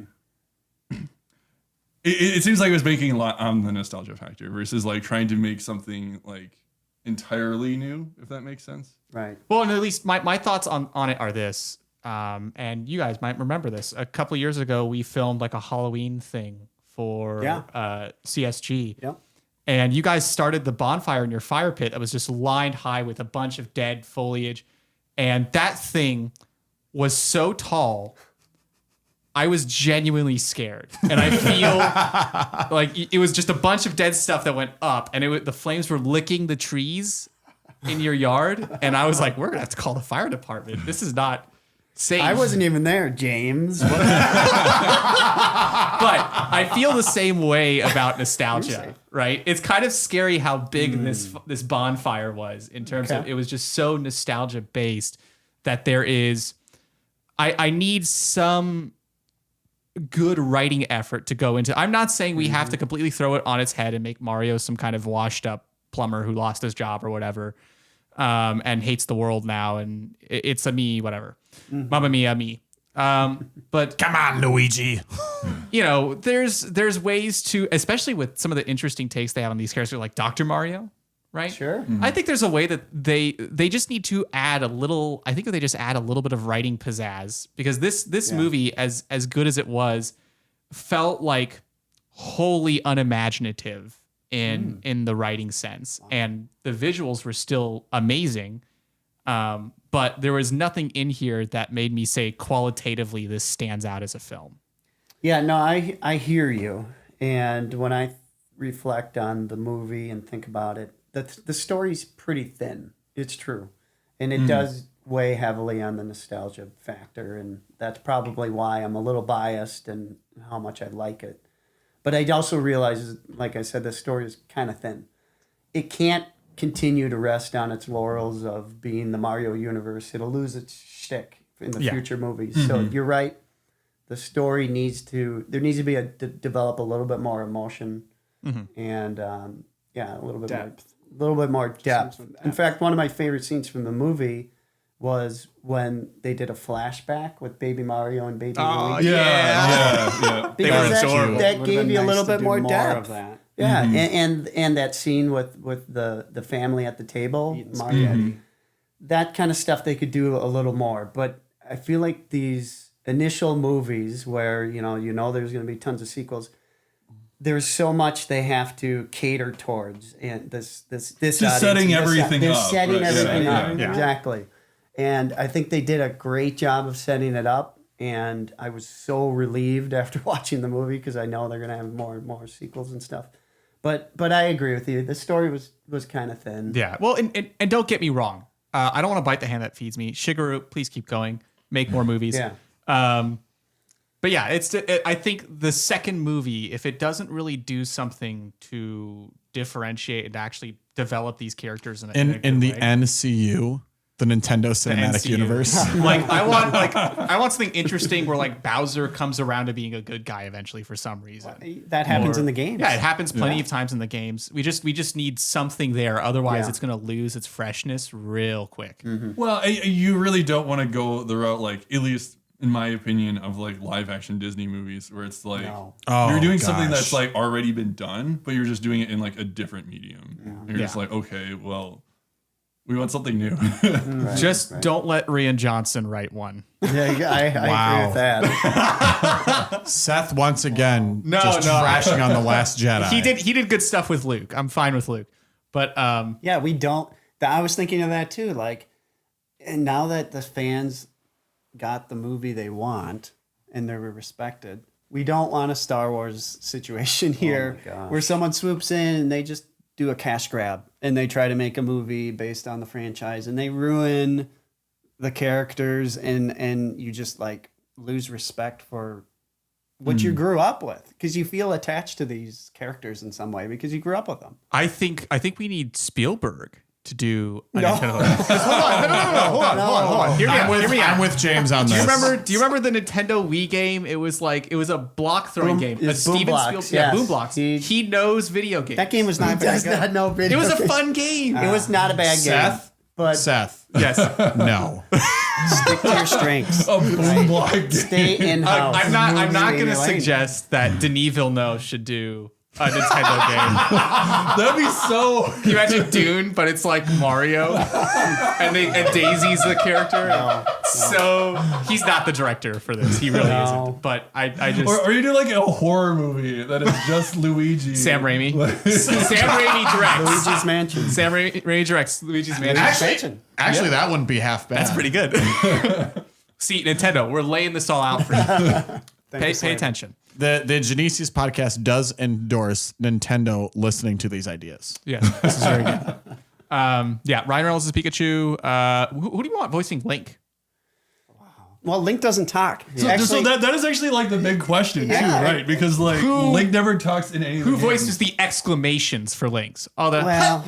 it seems like it was banking a lot on the nostalgia factor versus like trying to make something like entirely new, if that makes sense. Right. Well, and at least my thoughts on it are this, and you guys might remember this. A couple years ago, we filmed like a Halloween thing for CSG. Yep. And you guys started the bonfire in your fire pit that was just lined high with a bunch of dead foliage. And that thing was so tall, I was genuinely scared. And I feel like it was just a bunch of dead stuff that went up, and the flames were licking the trees in your yard. And I was like, we're going to have to call the fire department. This is not safe. I wasn't even there, James. What? But I feel the same way about nostalgia, right? It's kind of scary how big this bonfire was in terms of it was just so nostalgia based that there is, I need some good writing effort to go into. I'm not saying we have to completely throw it on its head and make Mario some kind of washed up plumber who lost his job or whatever, and hates the world now, and it's a me, whatever. Mamma mia, me. But Come on, Luigi. you know, there's ways to, especially with some of the interesting takes they have on these characters, like Dr. Mario, right? Sure. I think there's a way that they just need to add a little. I think that they just add a little bit of writing pizzazz, because this movie, as good as it was, felt like wholly unimaginative in the writing sense, and the visuals were still amazing. But there was nothing in here that made me say qualitatively this stands out as a film. Yeah, no, I hear you. And when I reflect on the movie and think about it, the story's pretty thin. It's true. And it does weigh heavily on the nostalgia factor. And that's probably why I'm a little biased and how much I like it. But I also realize, like I said, the story is kind of thin. It can't continue to rest on its laurels of being the Mario universe. It'll lose its shtick in the future movies. So you're right. The story needs to develop a little bit more emotion and a little bit Depth. more, a little bit more depth. some depth. In fact, one of my favorite scenes from the movie was when they did a flashback with Baby Mario and Baby Luigi. Yeah. Because were adorable. that Would've gave been you a nice little to bit do more more depth. of that. Yeah, and that scene with the family at the table, Eating Mario, spaghetti. that kind of stuff they could do a little more. But I feel like these initial movies where you know there's going to be tons of sequels, there's so much they have to cater towards, and this Just audience, setting this- everything they're up, setting right? everything Yeah, up yeah. exactly. And I think they did a great job of setting it up. And I was so relieved after watching the movie because I know they're going to have more and more sequels and stuff. But I agree with you. The story was kind of thin. Yeah. Well, and don't get me wrong. I don't want to bite the hand that feeds me. Shigeru, please keep going. Make more movies. Yeah. But yeah, I think the second movie, if it doesn't really do something to differentiate and actually develop these characters in a In good the way, NCU, the Nintendo Cinematic NCU. Universe. I want something interesting where like Bowser comes around to being a good guy eventually for some reason. That happens in the games. Yeah, it happens plenty of times in the games. We just need something there. Otherwise, Yeah. it's going to lose its freshness real quick. Well, you really don't want to go the route, like, at least in my opinion, of like live action Disney movies where it's like No. you're doing gosh. something that's like already been done, but you're just doing it in like a different medium. You're just Yeah. like, okay, well, we want something new. Just don't let Rian Johnson write one. Yeah, I agree Wow. with that. Seth once again No, just no. trashing on The Last Jedi. He did good stuff with Luke. I'm fine with Luke. But Yeah, we don't. I was thinking of that too. Like, and now that the fans got the movie they want and they're respected, we don't want a Star Wars situation here gosh. where someone swoops in and they just do a cash grab and they try to make a movie based on the franchise and they ruin the characters and you just like lose respect for what you grew up with because you feel attached to these characters in some way because you grew up with them. I think we need Spielberg to do a Nintendo. Hold on. Hear me out. I'm with James on Do this. you remember the Nintendo Wii game? It was a block throwing game. it's Steven Boom Blocks, Spielberg. Yeah, yes. Boom Blocks. He knows video games. That game was not very good. Not know video It was a games. fun game. It was not a bad game. Seth? But Seth. Yes. No. stick to your strengths. A boom block game. Stay in house. I'm not going to suggest that Denis Villeneuve should do a Nintendo game. That'd be so. Can you imagine Dune, but it's like Mario, and Daisy's the character. So he's not the director for this. He really isn't. But I just Or you do like a horror movie that is just Luigi. Sam Raimi. Sam Raimi directs. Luigi's Mansion. Sam Raimi directs Luigi's Mansion. Actually, that wouldn't be half bad. That's pretty good. See, Nintendo, we're laying this all out for you. Pay attention. The Genesius podcast does endorse Nintendo listening to these ideas. Yes, this is very good. Yeah, Ryan Reynolds is Pikachu. Who do you want voicing Link? Well, Link doesn't talk. So that is actually like the big question too, right? Because like Link never talks in any. Who voices the exclamations for Links? Oh, the Well,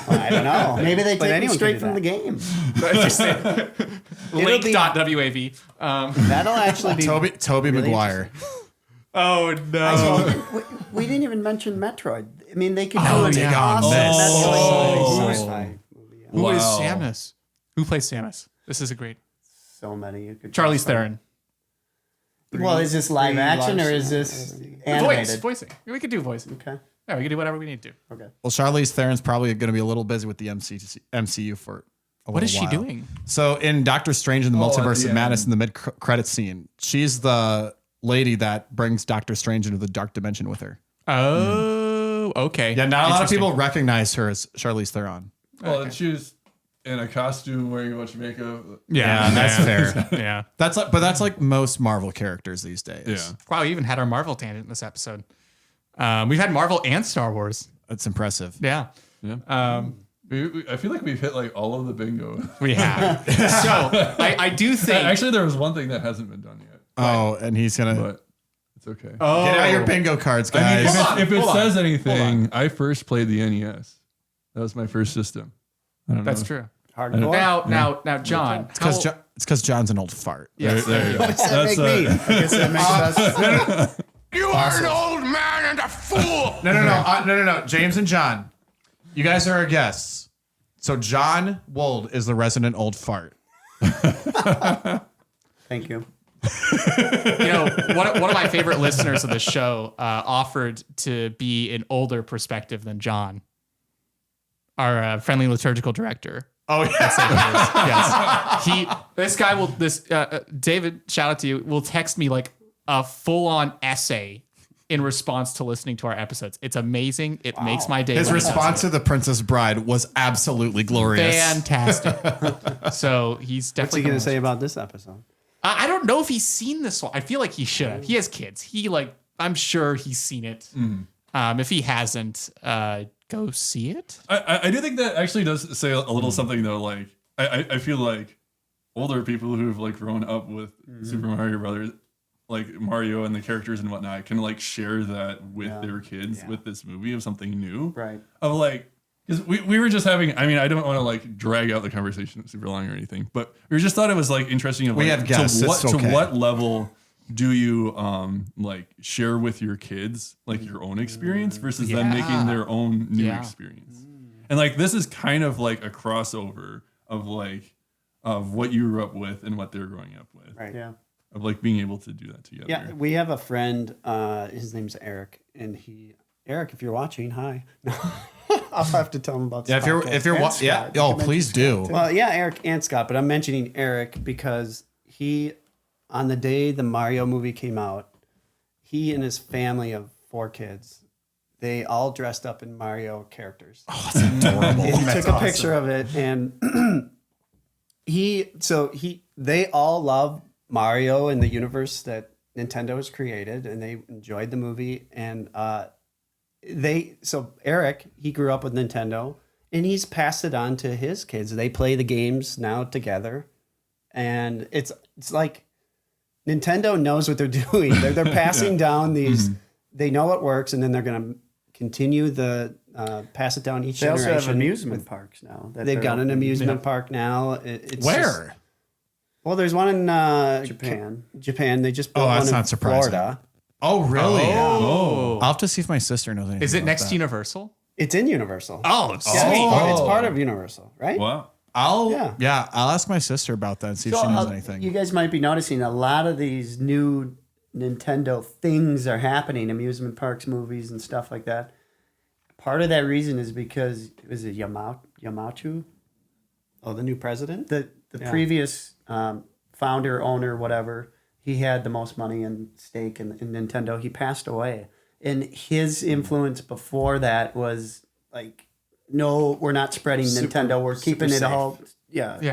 I don't know. Maybe they take it anyone straight can do from that. the game. Link.wav. That'll actually be Toby really Maguire. Oh no! Well, we didn't even mention Metroid. I mean, they could do an yeah. awesome Metroid sci-fi movie. Who is Wow. Samus? Who plays Samus? This is a great. So many. You could Charlize Theron. Well, is this live action or is this animated? Voicing. We could do voicing. Okay. Yeah, we can do whatever we need to. Okay. Well, Charlize Theron's probably going to be a little busy with the MCU for a What is little she while. doing? So in Doctor Strange in the at Multiverse the of Madness in the mid-credit scene, she's the lady that brings Doctor Strange into the dark dimension with her. Oh, okay. Yeah, not a lot of Interesting. people recognize her as Charlize Theron. Well, and she was in a costume wearing a bunch of makeup. Yeah, that's fair. Yeah. That's like most Marvel characters these days. Yeah. Wow, we even had our Marvel tangent in this episode. We've had Marvel and Star Wars. That's impressive. Yeah. I feel like we've hit like all of the bingo. We have. So I do think. Actually, there was one thing that hasn't been done yet, Oh, and he's gonna but it's okay. get out your bingo cards, I mean, guys. if it says anything, I first played the NES. That was my first system. I don't That's know. true. Hardcore. Now, John. It's because John's an old fart. There you go. What does that make me? I guess that makes us. You are an old man and a fool. No. James and John, you guys are our guests. So John Wold is the resident old fart. Thank you. One of my favorite listeners of the show offered to be an older perspective than John, our friendly liturgical director. Oh yeah. Yes. David, shout out to you, will text me like a full-on essay in response to listening to our episodes. It's amazing. It makes my day. His when he does response it. to The Princess Bride was absolutely glorious. Fantastic. So he's What's definitely he going to say about this episode? I don't know if he's seen this one. I feel like he should have. He has kids. I'm sure he's seen it. If he hasn't, go see it. I do think that actually does say a little something though. Like I feel like older people who've like grown up with Super Mario Brothers, like Mario and the characters and whatnot, can like share that with their kids with this movie of something new. Right. Of like, because we were just having, I mean, I don't want to like drag out the conversation super long or anything, but we just thought it was like interesting. Of, We like, have guests, it's to okay. what level do you like share with your kids like your own experience versus them making their own new experience? And like this is kind of like a crossover of like of what you grew up with and what they're growing up with. Right. Yeah. Of like being able to do that together. Yeah. We have a friend. His name's Eric, and Eric, if you're watching, hi. I'll have to tell him about. This Yeah, podcast. if you're And yeah, Scott. oh I mentioned please Scott, do. too. Well, yeah, Eric and Scott, but I'm mentioning Eric because he, on the day the Mario movie came out, he and his family of 4 kids, they all dressed up in Mario characters. Oh, that's adorable. And he took a picture of it, and they all love Mario and the universe that Nintendo has created, and they enjoyed the movie. And Eric, he grew up with Nintendo, and he's passed it on to his kids. They play the games now together, and it's like Nintendo knows what they're doing. They're passing down these. They know what works, and then they're going to continue the pass it down each They also generation. have amusement parks now. They've got an amusement park now. It's Where? just- well, there's one in Japan. Japan. They just built Oh, one that's in not surprising. Florida. Oh, really? Oh. I'll have to see if my sister knows anything. Is it about next that. to Universal? It's in Universal. Oh, sweet. It's part of Universal, right? Wow. I'll Yeah. I'll ask my sister about that and see if she knows anything. You guys might be noticing a lot of these new Nintendo things are happening, amusement parks, movies, and stuff like that. Part of that reason is because was it Yamauchi, Oh, the new president? the previous founder, owner, whatever. He had the most money and stake in Nintendo. He passed away, and his influence before that was like, no, we're not spreading Nintendo. We're keeping it safe. all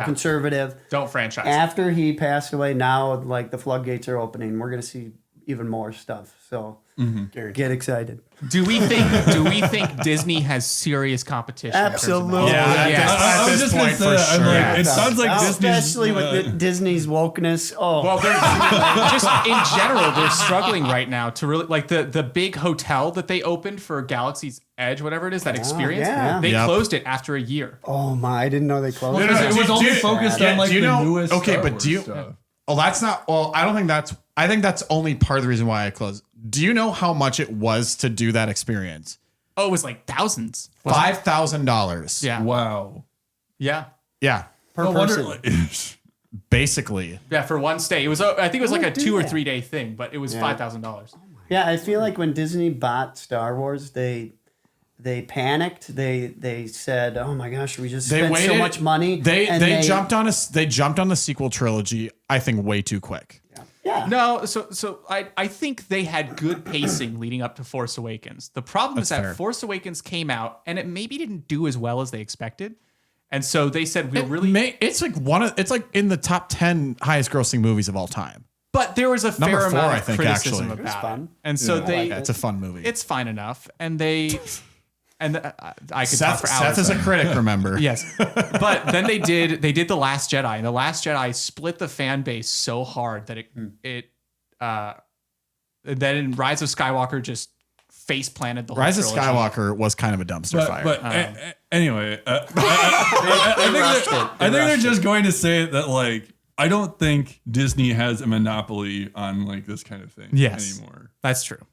conservative. Don't franchise. After he passed away, now like the floodgates are opening. We're gonna see even more stuff. So Get excited. Do we think Disney has serious competition? in terms of Absolutely. money? Yeah, Yes. at I was this just gonna point, say for that. I'm sure. like, it sounds like Disney's, especially with Disney's wokeness. Oh, Well, they're just in general, they're struggling right now to really like the big hotel that they opened for Galaxy's Edge, whatever it is, that experience. yeah. They Yep. closed it after a year. oh my! I didn't know they closed. Because it. it was only focused on like do you the know? newest Okay, Star but Wars do you? stuff. Oh, that's not. Well, I don't think that's. I think that's only part of the reason why I closed. Do you know how much it was to do that experience? Oh, it was like thousands. wasn't it? $5,000. Yeah. Wow. Yeah. Yeah. per No wonder, person. like, Basically. Yeah, for one stay. It was I think it was like a do 2 or that? 3 day thing, but it was $5,000. Yeah, I feel like when Disney bought Star Wars, they panicked. They said, "Oh my gosh, we just spent so much money." They jumped on the sequel trilogy. I think way too quick. Yeah. No, so I think they had good pacing leading up to Force Awakens. The problem is That's that fair. Force Awakens came out and it maybe didn't do as well as they expected. And so they said we're really It's like in the top 10 highest grossing movies of all time. but there was a fair Number 4, amount I of think, criticism actually. It was about fun. it. And so they It's a fun movie. it's fine enough and they and I could talk Seth, for hours. Seth is a critic, remember? Yes. But then they did The Last Jedi, and The Last Jedi split the fan base so hard that then Rise of Skywalker just face planted the whole Rise of trilogy. Skywalker was kind of a dumpster fire. But anyway, I think they're just going to say that like I don't think Disney has a monopoly on like this kind of thing anymore. That's true.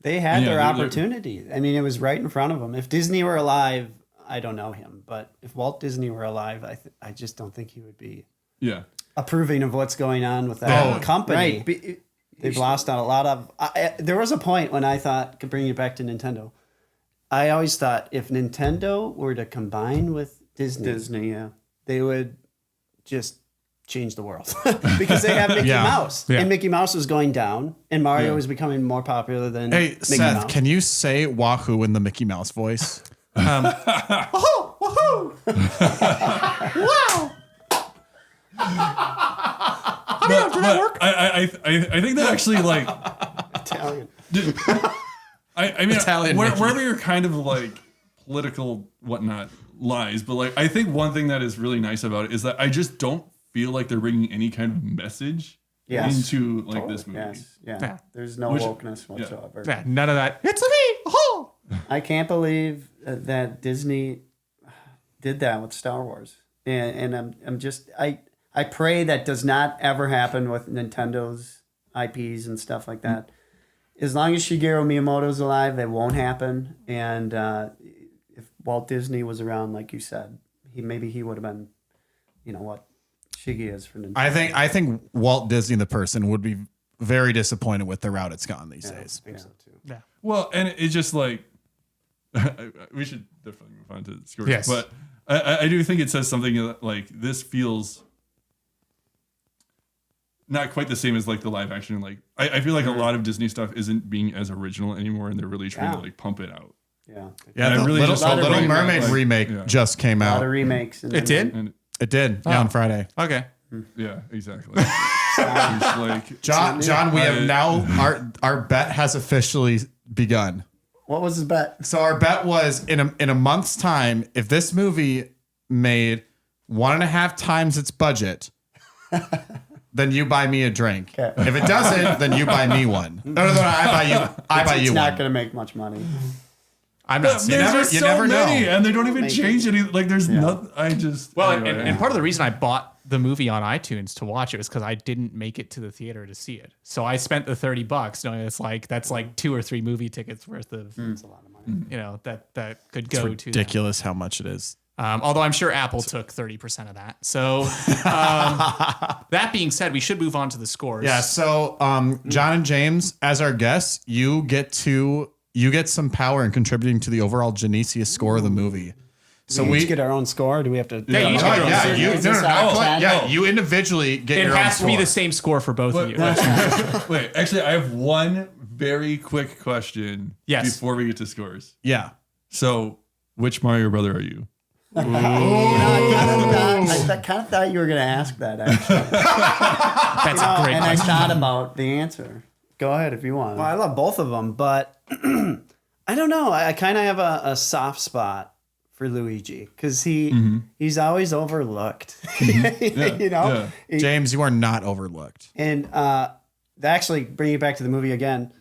They had Yeah, their they're- opportunity. I mean, it was right in front of them. If Disney were alive, I don't know him, but if Walt Disney were alive, I just don't think he would be Yeah. approving of what's going on with that company. Right. They've lost out a lot of. There was a point when I thought, could bring it back to Nintendo. I always thought if Nintendo were to combine with Disney, they would just change the world because they have Mickey Yeah. Mouse, Yeah. and Mickey Mouse was going down, and Mario was becoming more popular than Hey, Mickey Seth, Mouse. can you say Wahoo in the Mickey Mouse voice? I think that actually like Italian. I mean Italian Mickey. wherever your kind of like political whatnot lies, but like I think one thing that is really nice about it is that I just don't feel like they're bringing any kind of message Yes. into like this movie. Yes, yeah. Yeah. There's no Which- wokeness whatsoever. Yeah, none of that. It's me. Oh. I can't believe that Disney did that with Star Wars, and I'm just I pray that does not ever happen with Nintendo's IPs and stuff like that. As long as Shigeru Miyamoto's alive, that won't happen. And if Walt Disney was around, like you said, he would have been, you know what, Shiggy is for Nintendo. I think Walt Disney, the person, would be very disappointed with the route it's gone these days. I think so too. Yeah. Well, and it's just like we should definitely move on to scores. Yes. But I do think it says something that, like this feels not quite the same as like the live action. Like I feel like a lot of Disney stuff isn't being as original anymore, and they're really trying to Yeah. like pump it out. Yeah, Yeah, And I the really Little, just the hope Little that, Mermaid like, remake yeah. just came a lot out. of remakes. And It did? And It did. Yeah, on Friday. Okay. yeah, exactly. It's like John, we have now our bet has officially begun. What was his bet? So our bet was in a month's time, if this movie made 1.5 times its budget, then you buy me a drink. Okay. If it doesn't, then you buy me one. No, I buy you It's not one. going to make much money. I'm not saying there's never- just you so never know. many, and they don't even Maybe. change any. Like there's nothing. I just Well, anyway. and part of the reason I bought the movie on iTunes to watch it was because I didn't make it to the theater to see it. So I spent the $30 knowing that's like 2 or 3 movie tickets worth of, It's a lot of money. you know, that could go to them. Ridiculous how much it is. Although I'm sure Apple took 30% of that. So that being said, we should move on to the scores. Yeah. So, John and James, as our guests, you get some power in contributing to the overall Genesius score of the movie. So we each get our own score. Or do we have to? Yeah, you each get your own score. you Is this out of 10? you individually get It your own has to be score. the same score for both of you. Wait, actually, I have one very quick question. Yes. Before we get to scores. Yeah. So, which Mario brother are you? I kind of thought you were going to ask that, actually. That's a great And I question. thought about the answer. Go ahead if you want. Well, I love both of them, but I don't know. I kind of have a soft spot for Luigi because he's always overlooked. You know, James, you are not overlooked. And actually, bringing it back to the movie again,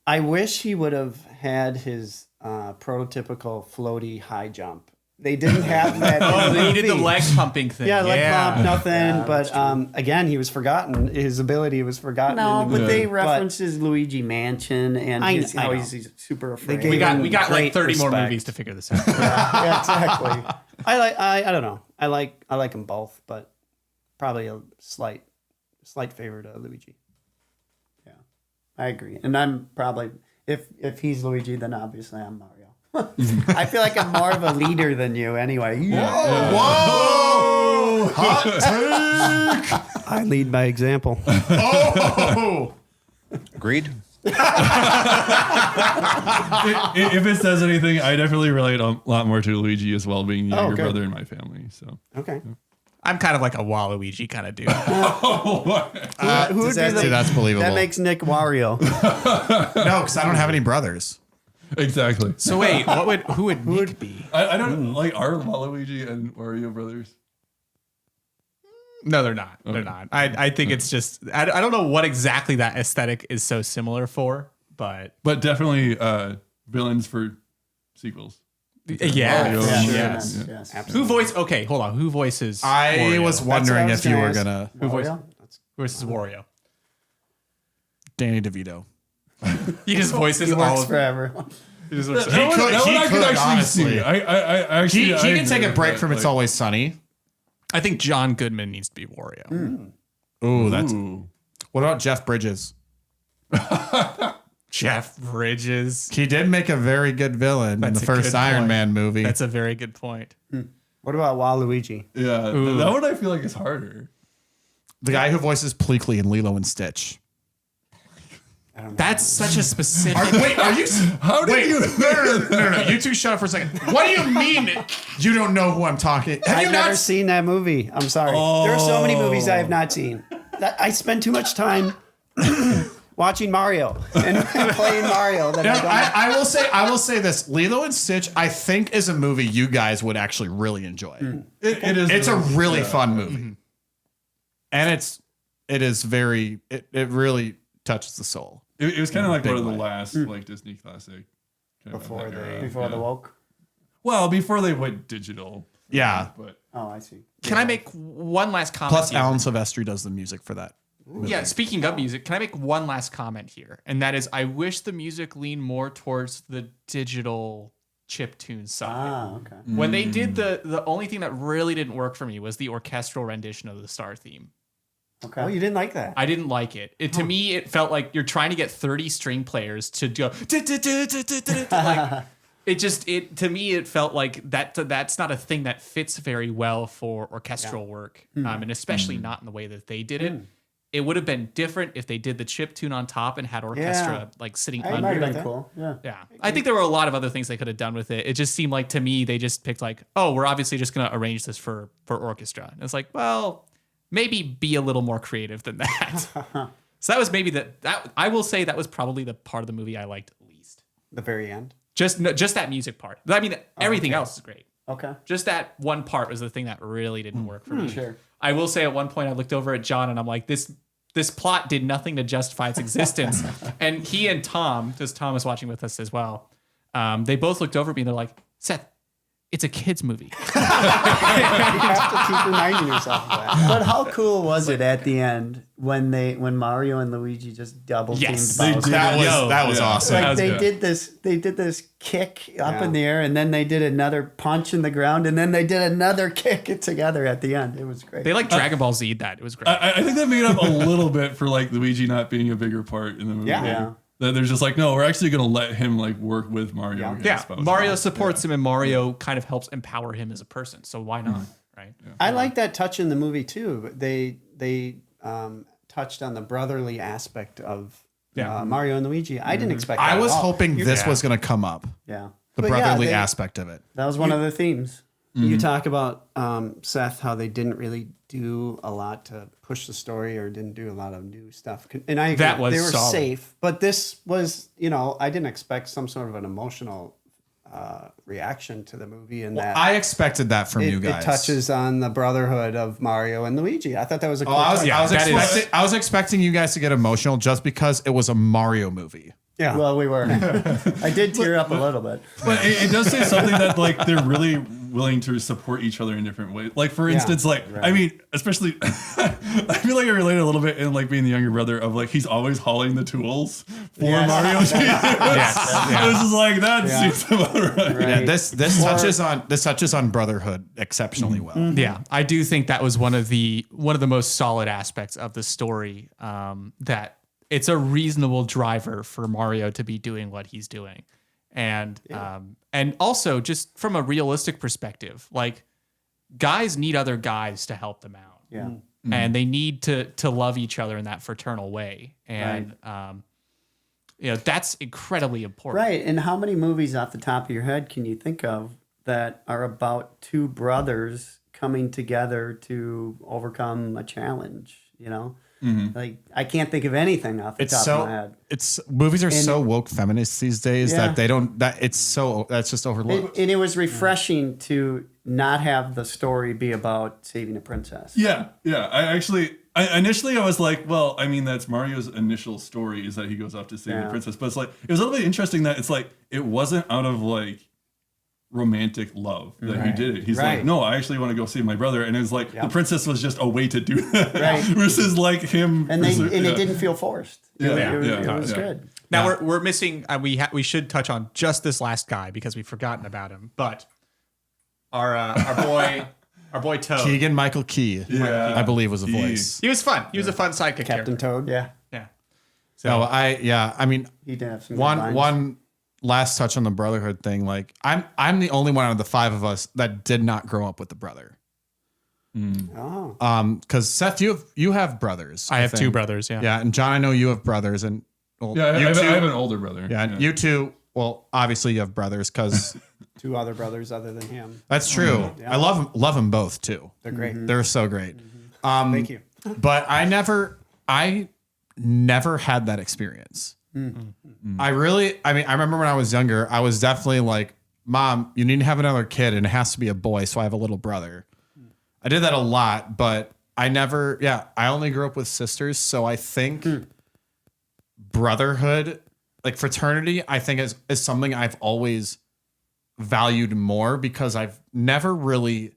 I wish he would have had his prototypical floaty high jump. They didn't have that. Oh, they did the leg pumping thing. Yeah, leg pump, nothing. But again, he was forgotten. His ability was forgotten. No, in the but movie. they referenced his Luigi Mansion and I how know. he's super afraid. gave We got Great like 30 more respect. movies to figure this out. Yeah, exactly. I don't know. I like them both, but probably a slight favor to Luigi. Yeah, I agree. And I'm probably if he's Luigi, then obviously I'm Mario. I feel like I'm more of a leader than you anyway. Whoa! Hot take! I lead by example. Oh! Agreed. If it says anything, I definitely relate a lot more to Luigi as well, being the younger good. brother in my family. So Okay. I'm kind of like a Waluigi kind of dude. Who would be That's believable. that makes Nick Wario. No, because I don't have any brothers. exactly. So wait, who would Nick be? I don't like are Waluigi and Wario brothers. No, they're not. They're not. I think it's just I don't know what exactly that aesthetic is so similar for, but But definitely villains for sequels. yeah. Mario yeah, and- sure. Yes, yeah. yes. Who voice? Okay, hold on. Who voices? I Wario? was wondering was if you gonna were ask. gonna Who voice? Wario? Who voices Wario? Danny DeVito. He just voices He all works of forever. He just voices- That one, could- that one he I could could, actually honestly. see. I actually He I can agree take a with break that. from It's Like, Always Sunny. I think John Goodman needs to be Wario. Ooh, that's. Ooh. What about Jeff Bridges? Jeff Bridges. He did make a very good villain in That's the a first good Iron point. Man movie. That's a very good point. What about Waluigi? Yeah, that one I feel like is harder. The guy who voices Pleakley in Lilo and Stitch. That's such a specific. Wait, are you? How did Wait, you? no. You two shut up for a second. What do you mean you don't know who I'm talking? Have I've you never not? seen that movie. I'm sorry. There are so many movies I have not seen. I spend too much time watching Mario and playing Mario. That No, I don't I will say this. Lilo and Stitch, I think, is a movie you guys would actually really enjoy. It is. It's a really fun movie, and it is very. It really touches the soul. It was kind of like Big one of the way. last like Disney classic. kind of Before that they- era. Before the Yeah. woke. Well, before they went digital. Yeah. But Oh, I see. Can I make one last comment? Plus, here? Alan Silvestri does the music for that. Yeah, speaking of music, can I make one last comment here? And that is, I wish the music leaned more towards the digital chiptune side. Ah, okay. When they did the only thing that really didn't work for me was the orchestral rendition of the Star theme. Okay. Oh, you didn't like that? I didn't like it. To me, it felt like you're trying to get 30 string players to go. Like, to me, it felt like that's not a thing that fits very well for orchestral work, and especially not in the way that they did it. It would have been different if they did the chip tune on top and had orchestra like sitting That under. might have like been that. cool. Yeah. Yeah, I think there were a lot of other things they could have done with it. It just seemed like to me they just picked like, oh, we're obviously just going to arrange this for orchestra. And it's like, well, maybe be a little more creative than that. So that was maybe that I will say that was probably the part of the movie I liked least. The very end. Just that music part. I mean, everything else is great. Okay. Just that one part was the thing that really didn't work for me. Sure. I will say at one point I looked over at John and I'm like, this plot did nothing to justify its existence. And he and Tom, because Tom is watching with us as well, they both looked over at me and they're like, Seth, it's a kid's movie. You have to keep reminding yourself of that. But how cool was it at the end when Mario and Luigi just double teamed Yes. They Bowser? did. That was Yeah. awesome. Like was they good. did this kick up Yeah. in the air, and then they did another punch in the ground, and then they did another kick it together at the end. It was great. They like Dragon Ball Z'd that. It was great. I think that made up a little bit for like Luigi not being a bigger part in the movie. Yeah. That there's just like, no, we're actually going to let him like work with Mario. against Bowser. Mario supports him and Mario kind of helps empower him as a person. So why not? Right? I like that touch in the movie too. They touched on the brotherly aspect of Mario and Luigi. I didn't expect that I was at all. hoping this was going to come up. yeah, The But yeah, brotherly they- aspect of it. that was one of the themes. You talk about Seth, how they didn't really do a lot to push the story or didn't do a lot of new stuff. And I agree, That was they were solid. safe, but this was, I didn't expect some sort of an emotional reaction to the movie, and that I expected that from you it guys. touches on the brotherhood of Mario and Luigi. I thought that was a cool touch. I was expecting you guys to get emotional just because it was a Mario movie. Yeah. Well, we were. I did tear up a little bit. But it does say something that like they're really willing to support each other in different ways. Like for instance, like I mean, especially I feel like I related a little bit in like being the younger brother of like he's always hauling the tools for Mario. It was just like that seems about right. Yeah, this touches on brotherhood exceptionally well. Yeah, I do think that was one of the most solid aspects of the story. That it's a reasonable driver for Mario to be doing what he's doing, and also just from a realistic perspective, like guys need other guys to help them out. Yeah. And they need to love each other in that fraternal way, and that's incredibly important. Right. And how many movies off the top of your head can you think of that are about two brothers coming together to overcome a challenge? Like I can't think of anything off the top of my head. Movies are so woke feminists these days that they don't. That's just overlooked. And it was refreshing to not have the story be about saving a princess. Yeah. Initially I was like, well, I mean, that's Mario's initial story is that he goes off to save the princess. But it's like, it was a little bit interesting that it's like, it wasn't out of like romantic love that he did it. He's like, no, I actually want to go save my brother. And it was like, the princess was just a way to do that. Right. Versus like him. And it didn't feel forced. It was Yeah. good. Now we're missing. We should touch on just this last guy because we've forgotten about him. But our boy Toad. Keegan Michael Key, I believe, was the voice. He was fun. He was a fun sidekick Captain character. Toad. Yeah. Yeah. So I mean, He did have some good lines. one last touch on the brotherhood thing. Like I'm the only one out of the five of us that did not grow up with the brother. Oh. Because Seth, you have brothers. I have two think. brothers. Yeah. Yeah, and John, I know you have brothers, and well, Yeah, I you have two, an older brother. yeah, and you two. Well, obviously you have brothers because Two other brothers other than him. that's true. I love them both too. They're great. They're so great. Thank you. But I never had that experience. I remember when I was younger, I was definitely like, Mom, you need to have another kid and it has to be a boy. So I have a little brother. I did that a lot, but I only grew up with sisters. So I think brotherhood, like fraternity, I think is something I've always valued more because I never really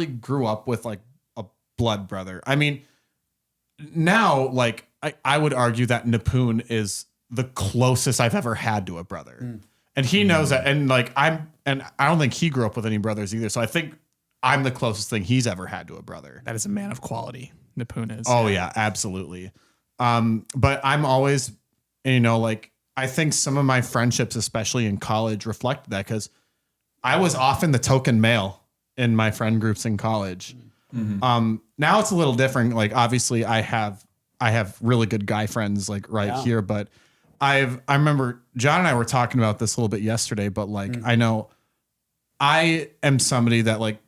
grew up with like a blood brother. I mean, now, like, I would argue that Nipun is the closest I've ever had to a brother. And he knows that. And like, I don't think he grew up with any brothers either. So I think I'm the closest thing he's ever had to a brother. That is a man of quality. Nipun is. Oh yeah, absolutely. But I'm always, like, I think some of my friendships, especially in college, reflect that because I was often the token male in my friend groups in college. Now it's a little different. Like, obviously I have really good guy friends like here, but I remember John and I were talking about this a little bit yesterday, but like, I know I am somebody that like,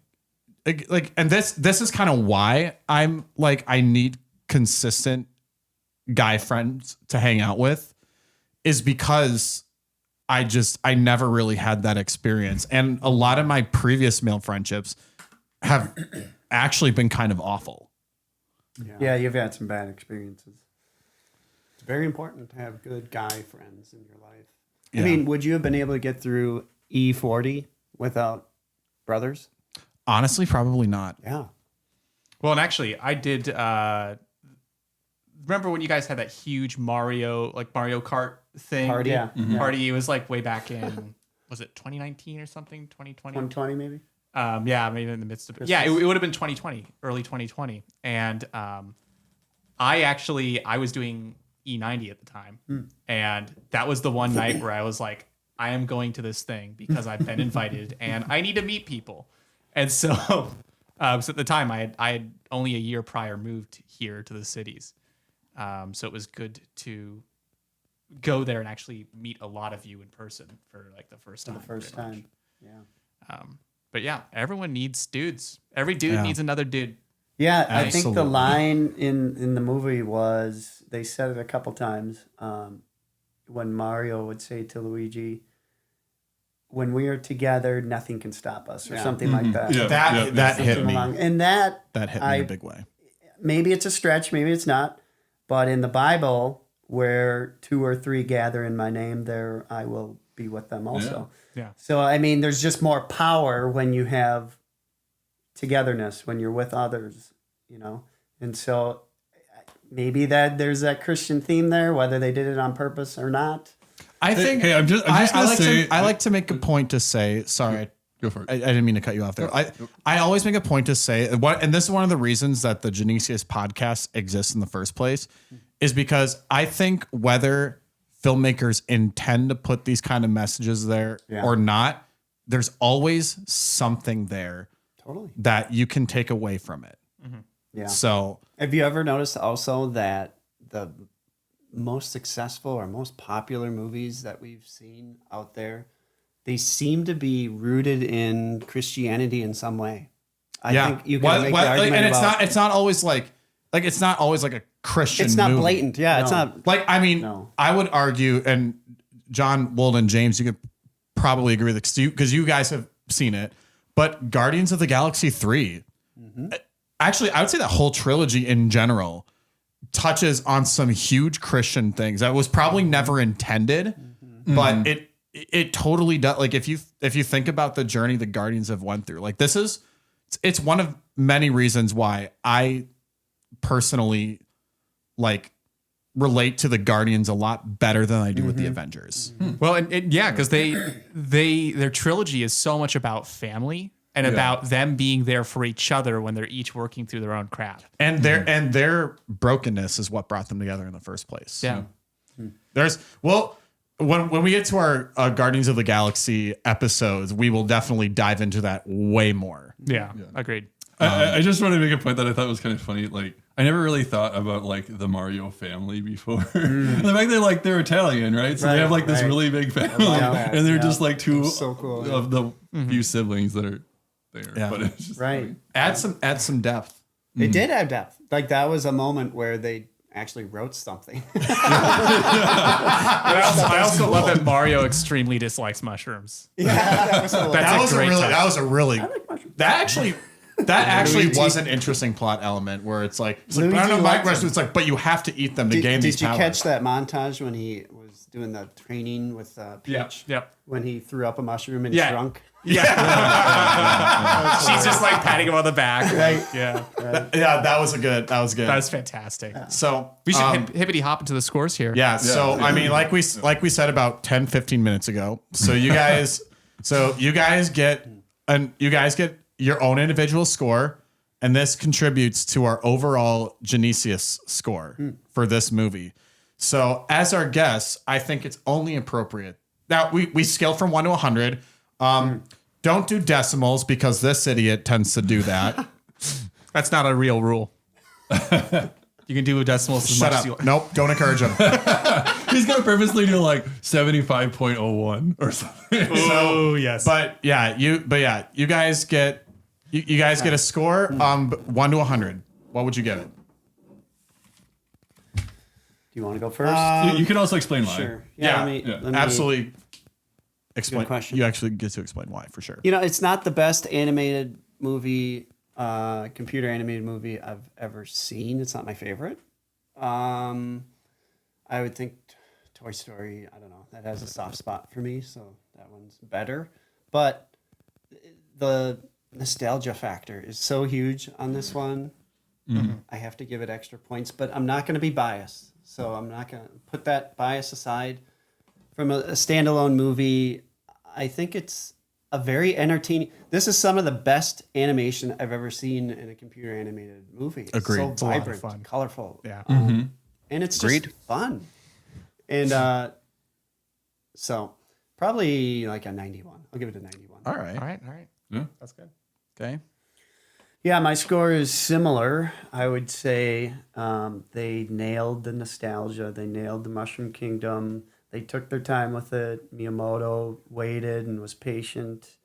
and this is kind of why I'm like, I need consistent guy friends to hang out with is because I never really had that experience. And a lot of my previous male friendships have actually been kind of awful. Yeah, you've had some bad experiences. It's very important to have good guy friends in your life. Yeah. I mean, would you have been able to get through E40 without brothers? Honestly, probably not. Yeah. Well, and actually, I did. Remember when you guys had that huge Mario Kart thing? Party? Yeah. Party. It was like way back in, was it 2019 or something? 2020? 2020 maybe? Yeah, maybe in the midst of it. Yeah, it would have been 2020, early 2020. And I was doing E90 at the time. And that was the one night where I was like, I am going to this thing because I've been invited and I need to meet people. And so, so at the time I had only a year prior moved here to the cities. So it was good to go there and actually meet a lot of you in person for like the first time. The first time. Yeah. But yeah, everyone needs dudes. Every dude needs another dude. Yeah, I think the Absolutely. line in the movie was, they said it a couple times, when Mario would say to Luigi, "When we are together, nothing can stop us," or something like that. Yeah. That hit Something me. along- And that That hit me in a big way. maybe it's a stretch, maybe it's not, but in the Bible, where 2 or 3 gather in my name, there I will be with them also. Yeah. So I mean, there's just more power when you have togetherness, when you're with others, and so maybe that there's that Christian theme there, whether they did it on purpose or not. I think. Hey, I'm just gonna say. I like to make a point to say. Sorry, Go for it. I didn't mean to cut you off there. I always make a point to say and this is one of the reasons that the Genesius podcast exists in the first place, is because I think whether filmmakers intend to put these kind of messages there or not, there's always something there Totally. that you can take away from it. Yeah. So Have you ever noticed also that the most successful or most popular movies that we've seen out there, they seem to be rooted in Christianity in some way? I think you can make the argument and about, it's not always like it's not always like a Christian. it's not movie. blatant. Yeah, it's No. not. Like, I mean, No. I would argue, and John, Wolden, James, you could probably agree with this because you guys have seen it, but Guardians of the Galaxy 3, actually, I would say that whole trilogy in general touches on some huge Christian things that was probably never intended, but it totally does. Like, if you think about the journey the Guardians have went through, like it's one of many reasons why I personally relate to the Guardians a lot better than I do with the Avengers. Well, and yeah, because their trilogy is so much about family and about them being there for each other when they're each working through their own crap. And their brokenness is what brought them together in the first place. Yeah. When we get to our Guardians of the Galaxy episodes, we will definitely dive into that way more. Yeah. Agreed. I just want to make a point that I thought was kind of funny. Like, I never really thought about the Mario family before. The fact that they're Italian, right? So they have this really big family, that. and they're Yeah. just two so cool, yeah. of the few siblings that are there. Yeah. But it's just Right. Add some depth. They did have depth. Like, that was a moment where they actually wrote something. I also love that Mario extremely dislikes mushrooms. That was cool. That's a great touch. That actually was an interesting plot element where it's like, Luigi I don't know, liked Mike, him. it's like, but you have to eat them to gain Did these you powers. catch that montage when he was doing the training with Peach? Yep. When he threw up a mushroom and Yeah. shrunk? Yeah. She's just patting him on the back. Right. Yeah. Yeah, that was good. That was fantastic. So We should hippity hop into the scores here. Yeah. So I mean, like we said about 10, 15 minutes ago. So you guys get your own individual score, and this contributes to our overall Genesius score for this movie. So as our guests, I think it's only appropriate. Now we scale from 1 to 100. Don't do decimals because this idiot tends to do that. That's not a real rule. You can do decimals as Shut much as you up. Nope. Don't encourage him. he's gonna purposely do 75.01 or something. Oh, yes. But you guys get a score 1 to 100. What would you give it? Do you want to go first? You can also explain why. Sure. Yeah, let me- absolutely. Explain. Good question. You actually get to explain why for sure. It's not the best animated movie, computer animated movie I've ever seen. It's not my favorite. I would think Toy Story, I don't know, that has a soft spot for me, so that one's better. But the nostalgia factor is so huge on this one. I have to give it extra points, but I'm not going to be biased. So I'm not going to put that bias aside. From a standalone movie, I think it's a very entertaining. This is some of the best animation I've ever seen in a computer animated movie. It's Agreed. so It's a lot of vibrant, fun. colorful. Yeah. And it's just Agreed. fun. And so probably like a 91. I'll give it a 91. All right. All right. Yeah. That's good. Okay. Yeah, my score is similar. I would say they nailed the nostalgia. They nailed the Mushroom Kingdom. They took their time with it. Miyamoto waited and was patient.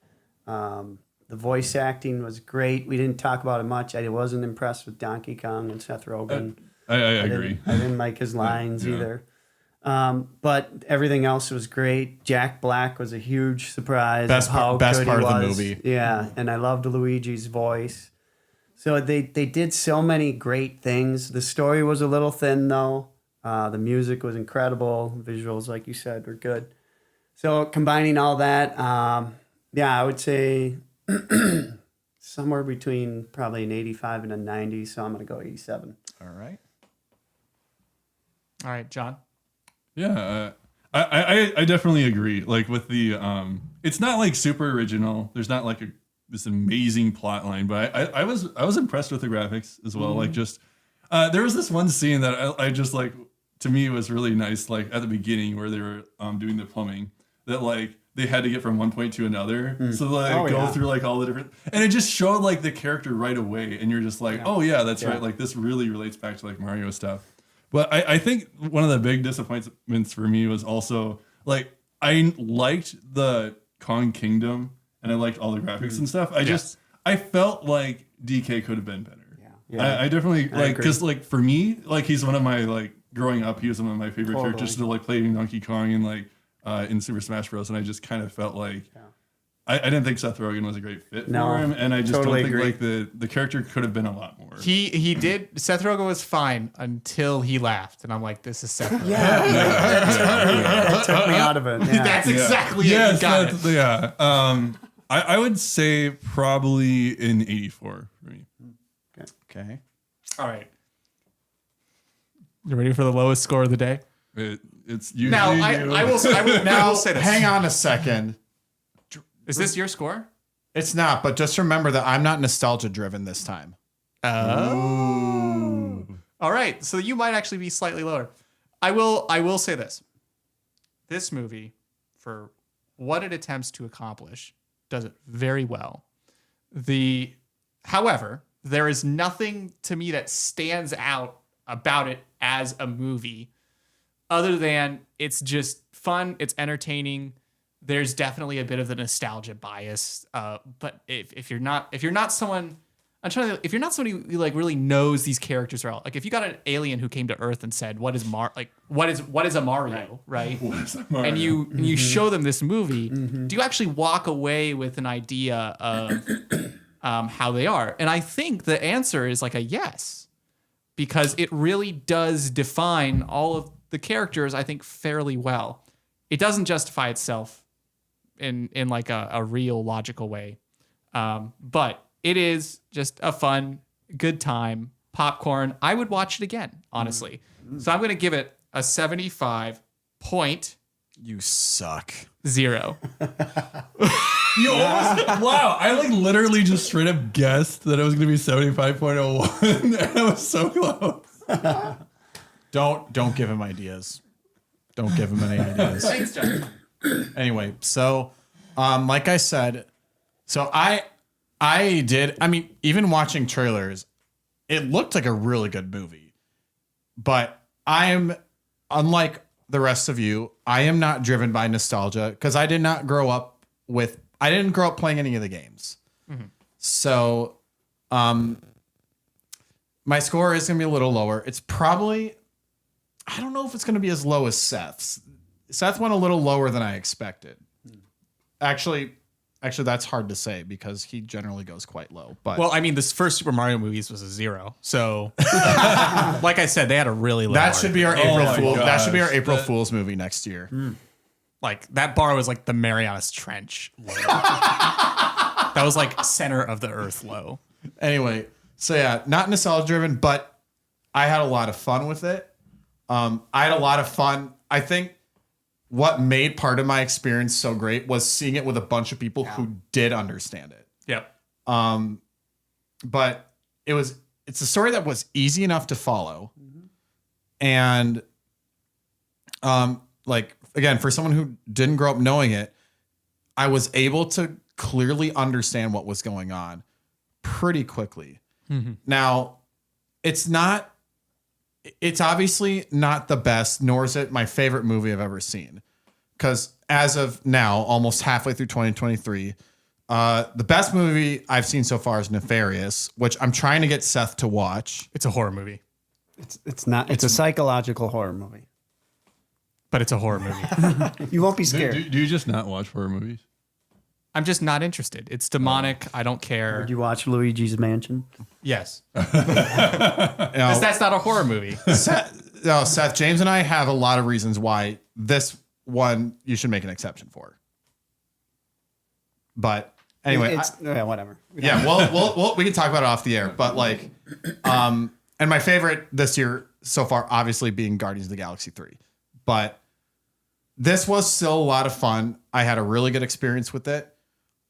The voice acting was great. We didn't talk about it much. I wasn't impressed with Donkey Kong and Seth Rogen. I agree. I didn't like his lines Yeah. either. But everything else was great. Jack Black was a huge surprise. Best of how best good part he of the was. movie. Yeah, and I loved Luigi's voice. So they did so many great things. The story was a little thin though. The music was incredible. Visuals, like you said, were good. So combining all that, I would say somewhere between probably an 85 and a 90. So I'm going to go 87. All right. All right, John. Yeah, I definitely agree. Like with the, it's not like super original. There's not like this amazing plot line, but I was impressed with the graphics as well. Like just, there was this one scene that I just like, to me it was really nice. Like at the beginning where they were doing the plumbing, that like they had to get from one point to another, so like go through like all the different, and it just showed like the character right away, and you're just like, oh yeah, that's right. Like this really relates back to like Mario stuff. But I think one of the big disappointments for me was also like I liked the Kong Kingdom and I liked all the graphics and stuff. I felt like DK could have been better. I definitely like, because like for me, like he's one of my like growing up, he was one of my favorite characters to like playing Donkey Kong and like in Super Smash Bros. And I just kind of felt like I didn't think Seth Rogen was a great fit for him, and I just totally don't think agree. like the character could have been a lot more. He did. Seth Rogen was fine until he laughed, and I'm like, this is Seth Rogen. That took me out of it. Yeah. That's exactly it. Yes, You got it. yeah. I would say probably an 84 for me. Okay. All right. You ready for the lowest score of the day? It's usually Now, you. I will say this. Hang on a second. Is this your score? It's not, but just remember that I'm not nostalgia driven this time. Oh. All right. So you might actually be slightly lower. I will say this. This movie, for what it attempts to accomplish, does it very well. However, there is nothing to me that stands out about it as a movie other than it's just fun, it's entertaining. There's definitely a bit of the nostalgia bias, but if you're not someone, if you're not somebody who like really knows these characters well, like if you got an alien who came to Earth and said, "What is what is a Mario?" Right? What is a Mario? And you show them this movie, do you actually walk away with an idea of how they are? And I think the answer is like a yes, because it really does define all of the characters, I think, fairly well. It doesn't justify itself in like a real logical way. But it is just a fun, good time, popcorn. I would watch it again, honestly. So I'm going to give it a 75.0. You suck. You almost, wow, I like literally just straight up guessed that it was going to be 75.01 and I was so close. Don't give him ideas. Don't give him any ideas. Thanks, John. Anyway, so like I said, so I mean, even watching trailers, it looked like a really good movie. But I'm unlike the rest of you, I am not driven by nostalgia because I didn't grow up playing any of the games. Mm-hmm. So my score is going to be a little lower. It's probably, I don't know if it's going to be as low as Seth's. Seth went a little lower than I expected. Actually, that's hard to say because he generally goes quite low. But Well, I mean, this first Super Mario movies was a 0. So, like I said, they had a really low that bar. should be our gosh. April Fool's movie next year. Like, that bar was like the Marianas Trench low. That was like center of the earth low. Anyway, so yeah, not nostalgia driven, but I had a lot of fun with it. I had a lot of fun. I think what made part of my experience so great was seeing it with a bunch of people who did understand it. Yep. But it's a story that was easy enough to follow. And like, again, for someone who didn't grow up knowing it, I was able to clearly understand what was going on pretty quickly. Now, it's obviously not the best, nor is it my favorite movie I've ever seen. Because as of now, almost halfway through 2023, The best movie I've seen so far is Nefarious, which I'm trying to get Seth to watch. It's a horror movie, It's not. It's a psychological horror movie. but it's a horror movie. You won't be Do, scared. do you just not watch horror movies? I'm just not interested. It's demonic. I don't care. Did you watch Luigi's Mansion? Yes. You know, That's not a horror movie. Seth, James and I have a lot of reasons why this one you should make an exception for. But anyway, Yeah, whatever. yeah, we can talk about it off the air. But like, and my favorite this year so far, obviously being Guardians of the Galaxy 3. But this was still a lot of fun. I had a really good experience with it.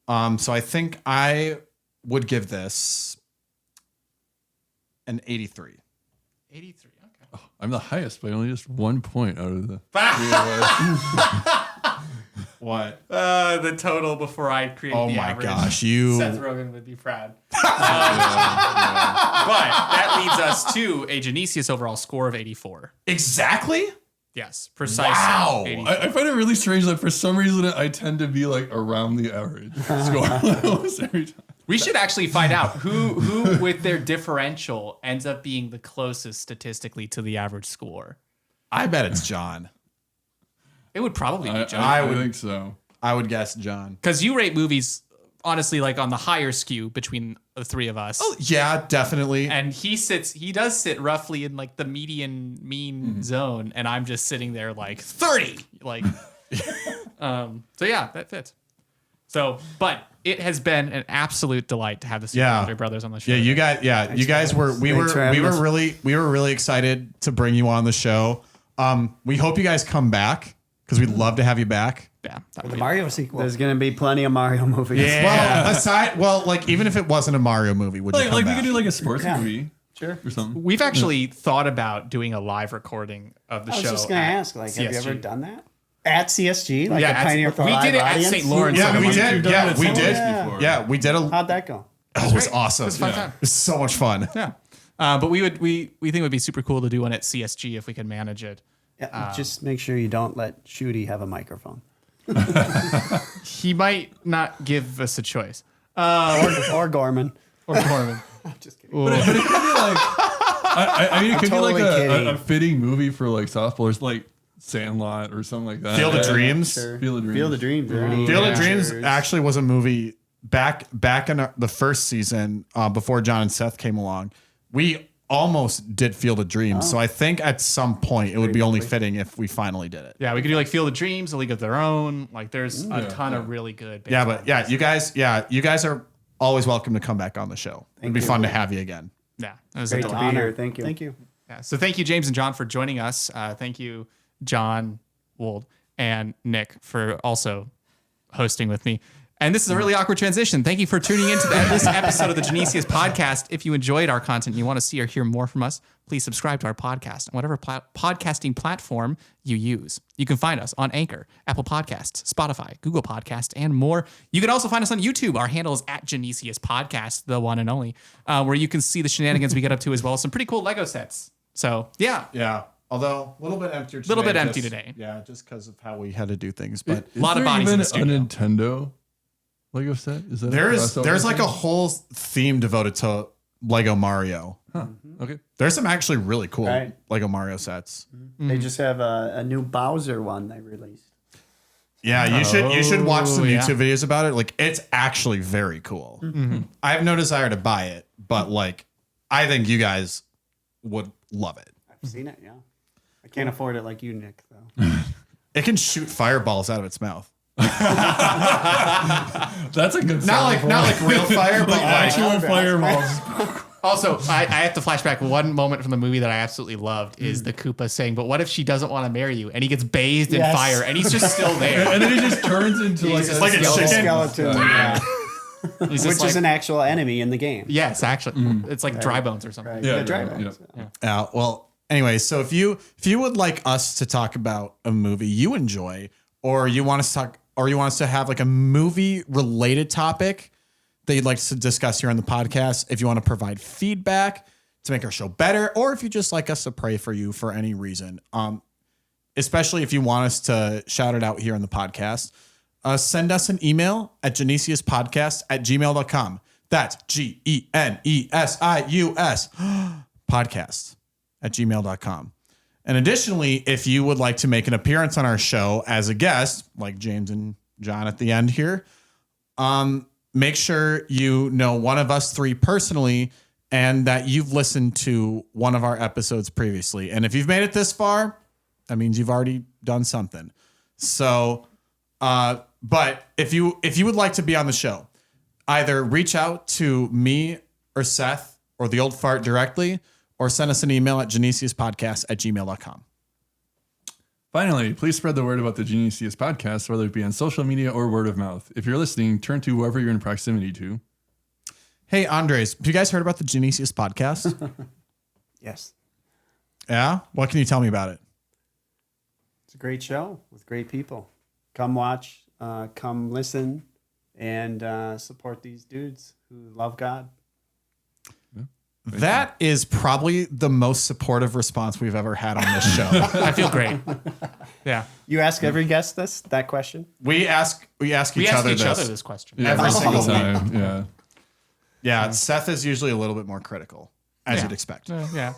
So I think I would give this an 83. 83. Okay. I'm the highest by only just 1 point out of the three of us. What? The total before I create Oh the my average. gosh, you. Seth Rogen would be proud. But that leads us to a Genesius overall score of 84. Exactly? Yes, precisely. Wow. 84. I find it really strange that for some reason I tend to be like around the average score almost every time. We should actually find out who with their differential ends up being the closest statistically to the average score. I bet it's John. It would probably be John. I would think so. I would guess John. Because you rate movies, honestly, like on the higher skew between the three of us. Oh, yeah, definitely. And he does sit roughly in like the median mean zone, and I'm just sitting there like 30. Like, so yeah, that fits. So, but it has been an absolute delight to have the Super Ondrey Brothers on the show. Yeah, you guys were we Thanks for having us. we were really excited to bring you on the show. We hope you guys come back because we'd love to have you back. Yeah, that would The be- Mario sequel. There's going to be plenty of Mario movies. Well, like even if it wasn't a Mario movie, would you Like, come we back? could do like a sports Yeah. movie Sure. or something. We've actually thought about doing a live recording of the I was show. just going to at ask, like, have you CSG. ever done that? At CSG? Like Yeah, a Pioneer for we Live did it audience? at St. Lawrence. Yeah, we You've did. done Yeah, it we so did. much before. Yeah, we did. How'd that go? It was awesome. It was a fun time. It was so much fun. Yeah. But we think it would be super cool to do one at CSG if we could manage it. Yeah, just make sure you don't let Shooty have a microphone. He might not give us a choice. Or Gorman. Or Corman. Just kidding. But it could be like, I mean, it could totally be like kidding. a fitting movie for like softballers, like Sandlot or something like that. Field of Dreams. Sure. Field of Dreams. Field of Dreams. Ernie. Field Yeah. of Dreams actually was a movie back in the first season before John and Seth came along. We almost did Field of Dreams, so I think at some point it would be only fitting if we finally did it. Yeah, we could do like Field of Dreams, A League of Their Own. Like there's a ton of really good. Yeah, but you guys are always welcome to come back on the show. It'd be fun to have you again. Yeah, that was a Great to delight. be here. Thank you. Thank you. Yeah. So thank you, James and John, for joining us. Thank you, John Wold and Nick, for also hosting with me. And this is a really awkward transition. Thank you for tuning into this episode of the Genesius podcast. If you enjoyed our content and you want to see or hear more from us, please subscribe to our podcast on whatever podcasting platform you use. You can find us on Anchor, Apple Podcasts, Spotify, Google Podcasts, and more. You can also find us on YouTube. Our handle is at Genesius Podcast, the one and only, where you can see the shenanigans we get up to as well as some pretty cool Lego sets. So, yeah. Yeah. Although a little bit empty today. Little bit empty today. Yeah, just because of how we had to do things. But A lot of bodies in the a studio. Nintendo Lego set? Is that there's like a whole theme devoted to Lego Mario. Okay. There's some actually really cool Right. Lego Mario sets. They just have a new Bowser one they released. Yeah, you should watch some yeah. YouTube videos about it. Like it's actually very cool. I have no desire to buy it, but like I think you guys would love it. I've seen it, yeah. I can't afford it like you, Nick, though. It can shoot fireballs out of its mouth. That's a good Not like real fire, but like actual fireballs. Also, I have to flash back one moment from the movie that I absolutely loved is the Koopa saying, "But what if she doesn't want to marry you?" And he gets bathed in Yes. fire, and he's just still there. And then it just turns into like just a like a skeleton. chicken. Skeleton, yeah. He's just Which like, is an actual enemy in the game. yes, actually, it's like dry bones or something. Right. Yeah, Dry yeah, Bones. yeah. well, anyway, so if you would like us to talk about a movie you enjoy, or you want us to have like a movie related topic that you'd like to discuss here on the podcast, if you want to provide feedback to make our show better, or if you just like us to pray for you for any reason, especially if you want us to shout it out here on the podcast, send us an email at genesiuspodcast@gmail.com. That's GENESIUS podcast@gmail.com. And additionally, if you would like to make an appearance on our show as a guest, like James and John at the end here, make sure you know one of us three personally and that you've listened to one of our episodes previously. And if you've made it this far, that means you've already done something. So, but if you would like to be on the show, either reach out to me or Seth or the old fart directly, or send us an email at genesiuspodcast@gmail.com. Finally, please spread the word about the Genesius podcast, whether it be on social media or word of mouth. If you're listening, turn to whoever you're in proximity to. Hey, Andres, have you guys heard about the Genesius podcast? Yes. Yeah? What can you tell me about it? It's a great show with great people. Come watch, come listen, and support these dudes who love God. That is probably the most supportive response we've ever had on this show. I feel great. Yeah. You ask every guest that question? We ask We each ask other each this. other this question. Yeah, Every single time. Yeah. Yeah, Seth is usually a little bit more critical, as Yeah. you'd expect. Yeah.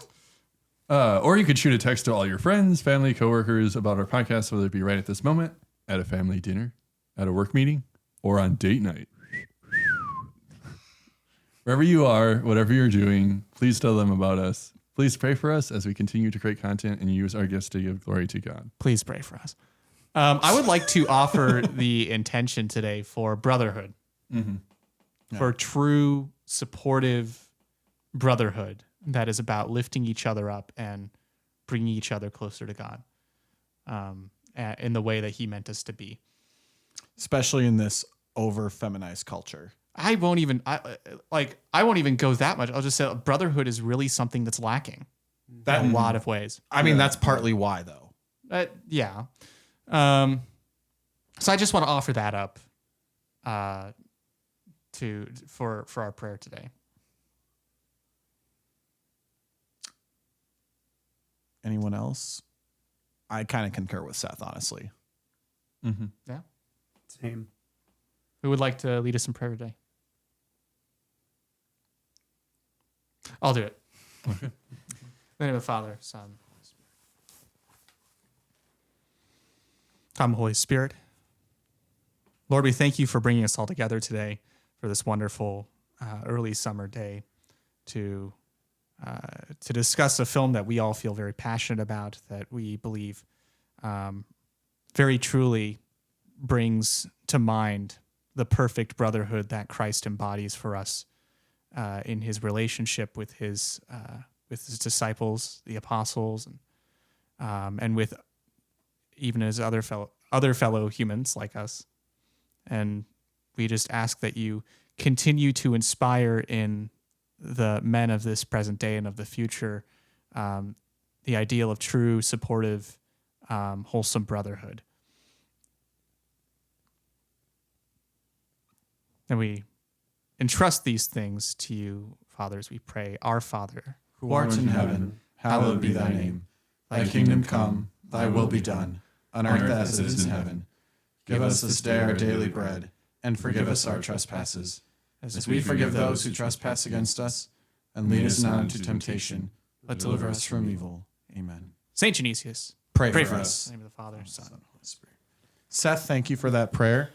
Or you could shoot a text to all your friends, family, coworkers about our podcast, whether it be right at this moment, at a family dinner, at a work meeting, or on date night. Wherever you are, whatever you're doing, please tell them about us. Please pray for us as we continue to create content and use our gifts to give glory to God. Please pray for us. I would like to offer the intention today for brotherhood, for true supportive brotherhood that is about lifting each other up and bringing each other closer to God in the way that He meant us to be. Especially in this over feminized culture. I won't even go that much. I'll just say brotherhood is really something that's lacking in a lot of ways. I mean, that's partly why, though. Yeah. So I just want to offer that up for our prayer today. Anyone else? I kind of concur with Seth, honestly. Yeah. Same. Who would like to lead us in prayer today? I'll do it. Okay. In the name of the Father, Son, Holy Spirit. Come, Holy Spirit. Lord, we thank you for bringing us all together today for this wonderful early summer day to discuss a film that we all feel very passionate about, that we believe very truly brings to mind the perfect brotherhood that Christ embodies for us in His relationship with His disciples, the apostles, and with even His other fellow humans like us. And we just ask that you continue to inspire in the men of this present day and of the future the ideal of true, supportive, wholesome brotherhood. And we entrust these things to you, fathers, we pray. Our Father, Who art in heaven, hallowed be thy name. Thy kingdom come, thy will be done, on earth as it is in heaven. Give us this day our daily bread, and forgive us our trespasses, as we forgive those who trespass against us. And lead us not into temptation, but deliver us from evil. Amen. Saint Genesius, Pray for us. in the name of the Father, Son, Son, Holy Spirit. Seth, thank you for that prayer.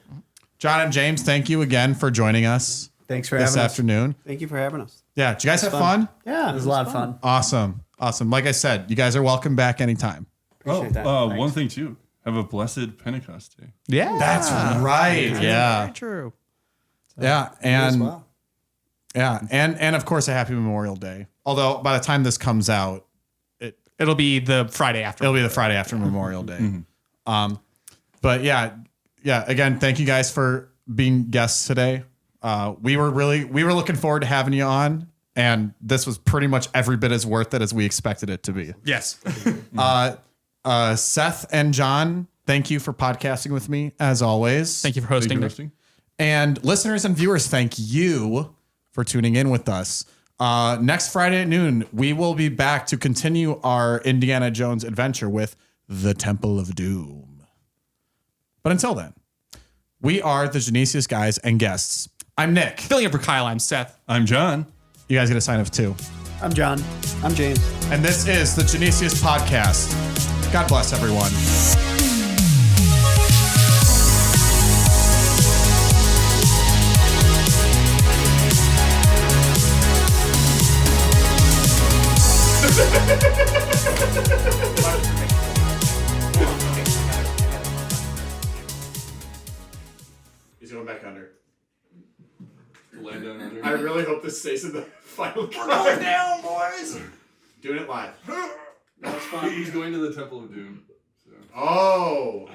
John and James, thank you again for joining us Thanks for this having us. afternoon. Thank you for having us. Yeah, did you guys have fun? Yeah, it was a lot of fun. Awesome. Like I said, you guys are welcome back anytime. Appreciate that. one Thanks. thing too. Have a blessed Pentecost Day. Yeah. That's right. Yeah. Very true. Yeah. As And well. yeah. And of course a happy Memorial Day. Although by the time this comes out, It'll be the Friday after. it'll be the Friday after Memorial Day. But yeah. Again, thank you guys for being guests today. We were looking forward to having you on, and this was pretty much every bit as worth it as we expected it to be. Yes. Seth and John, thank you for podcasting with me as always. Thank you for hosting. Thank you for hosting. And listeners and viewers, thank you for tuning in with us. Next Friday at noon, we will be back to continue our Indiana Jones adventure with the Temple of Doom. But until then, We are the Genesius guys and guests. I'm Nick. Filling in for Kyle, I'm Seth. I'm John. You guys get a sign off too. I'm John. I'm James. And this is the Genesius Podcast. God bless everyone. He's going back under. Land down under. I really hope this stays in the final cut. We're going down, boys! Doing it live. He's going to the Temple of Doom. So. Oh!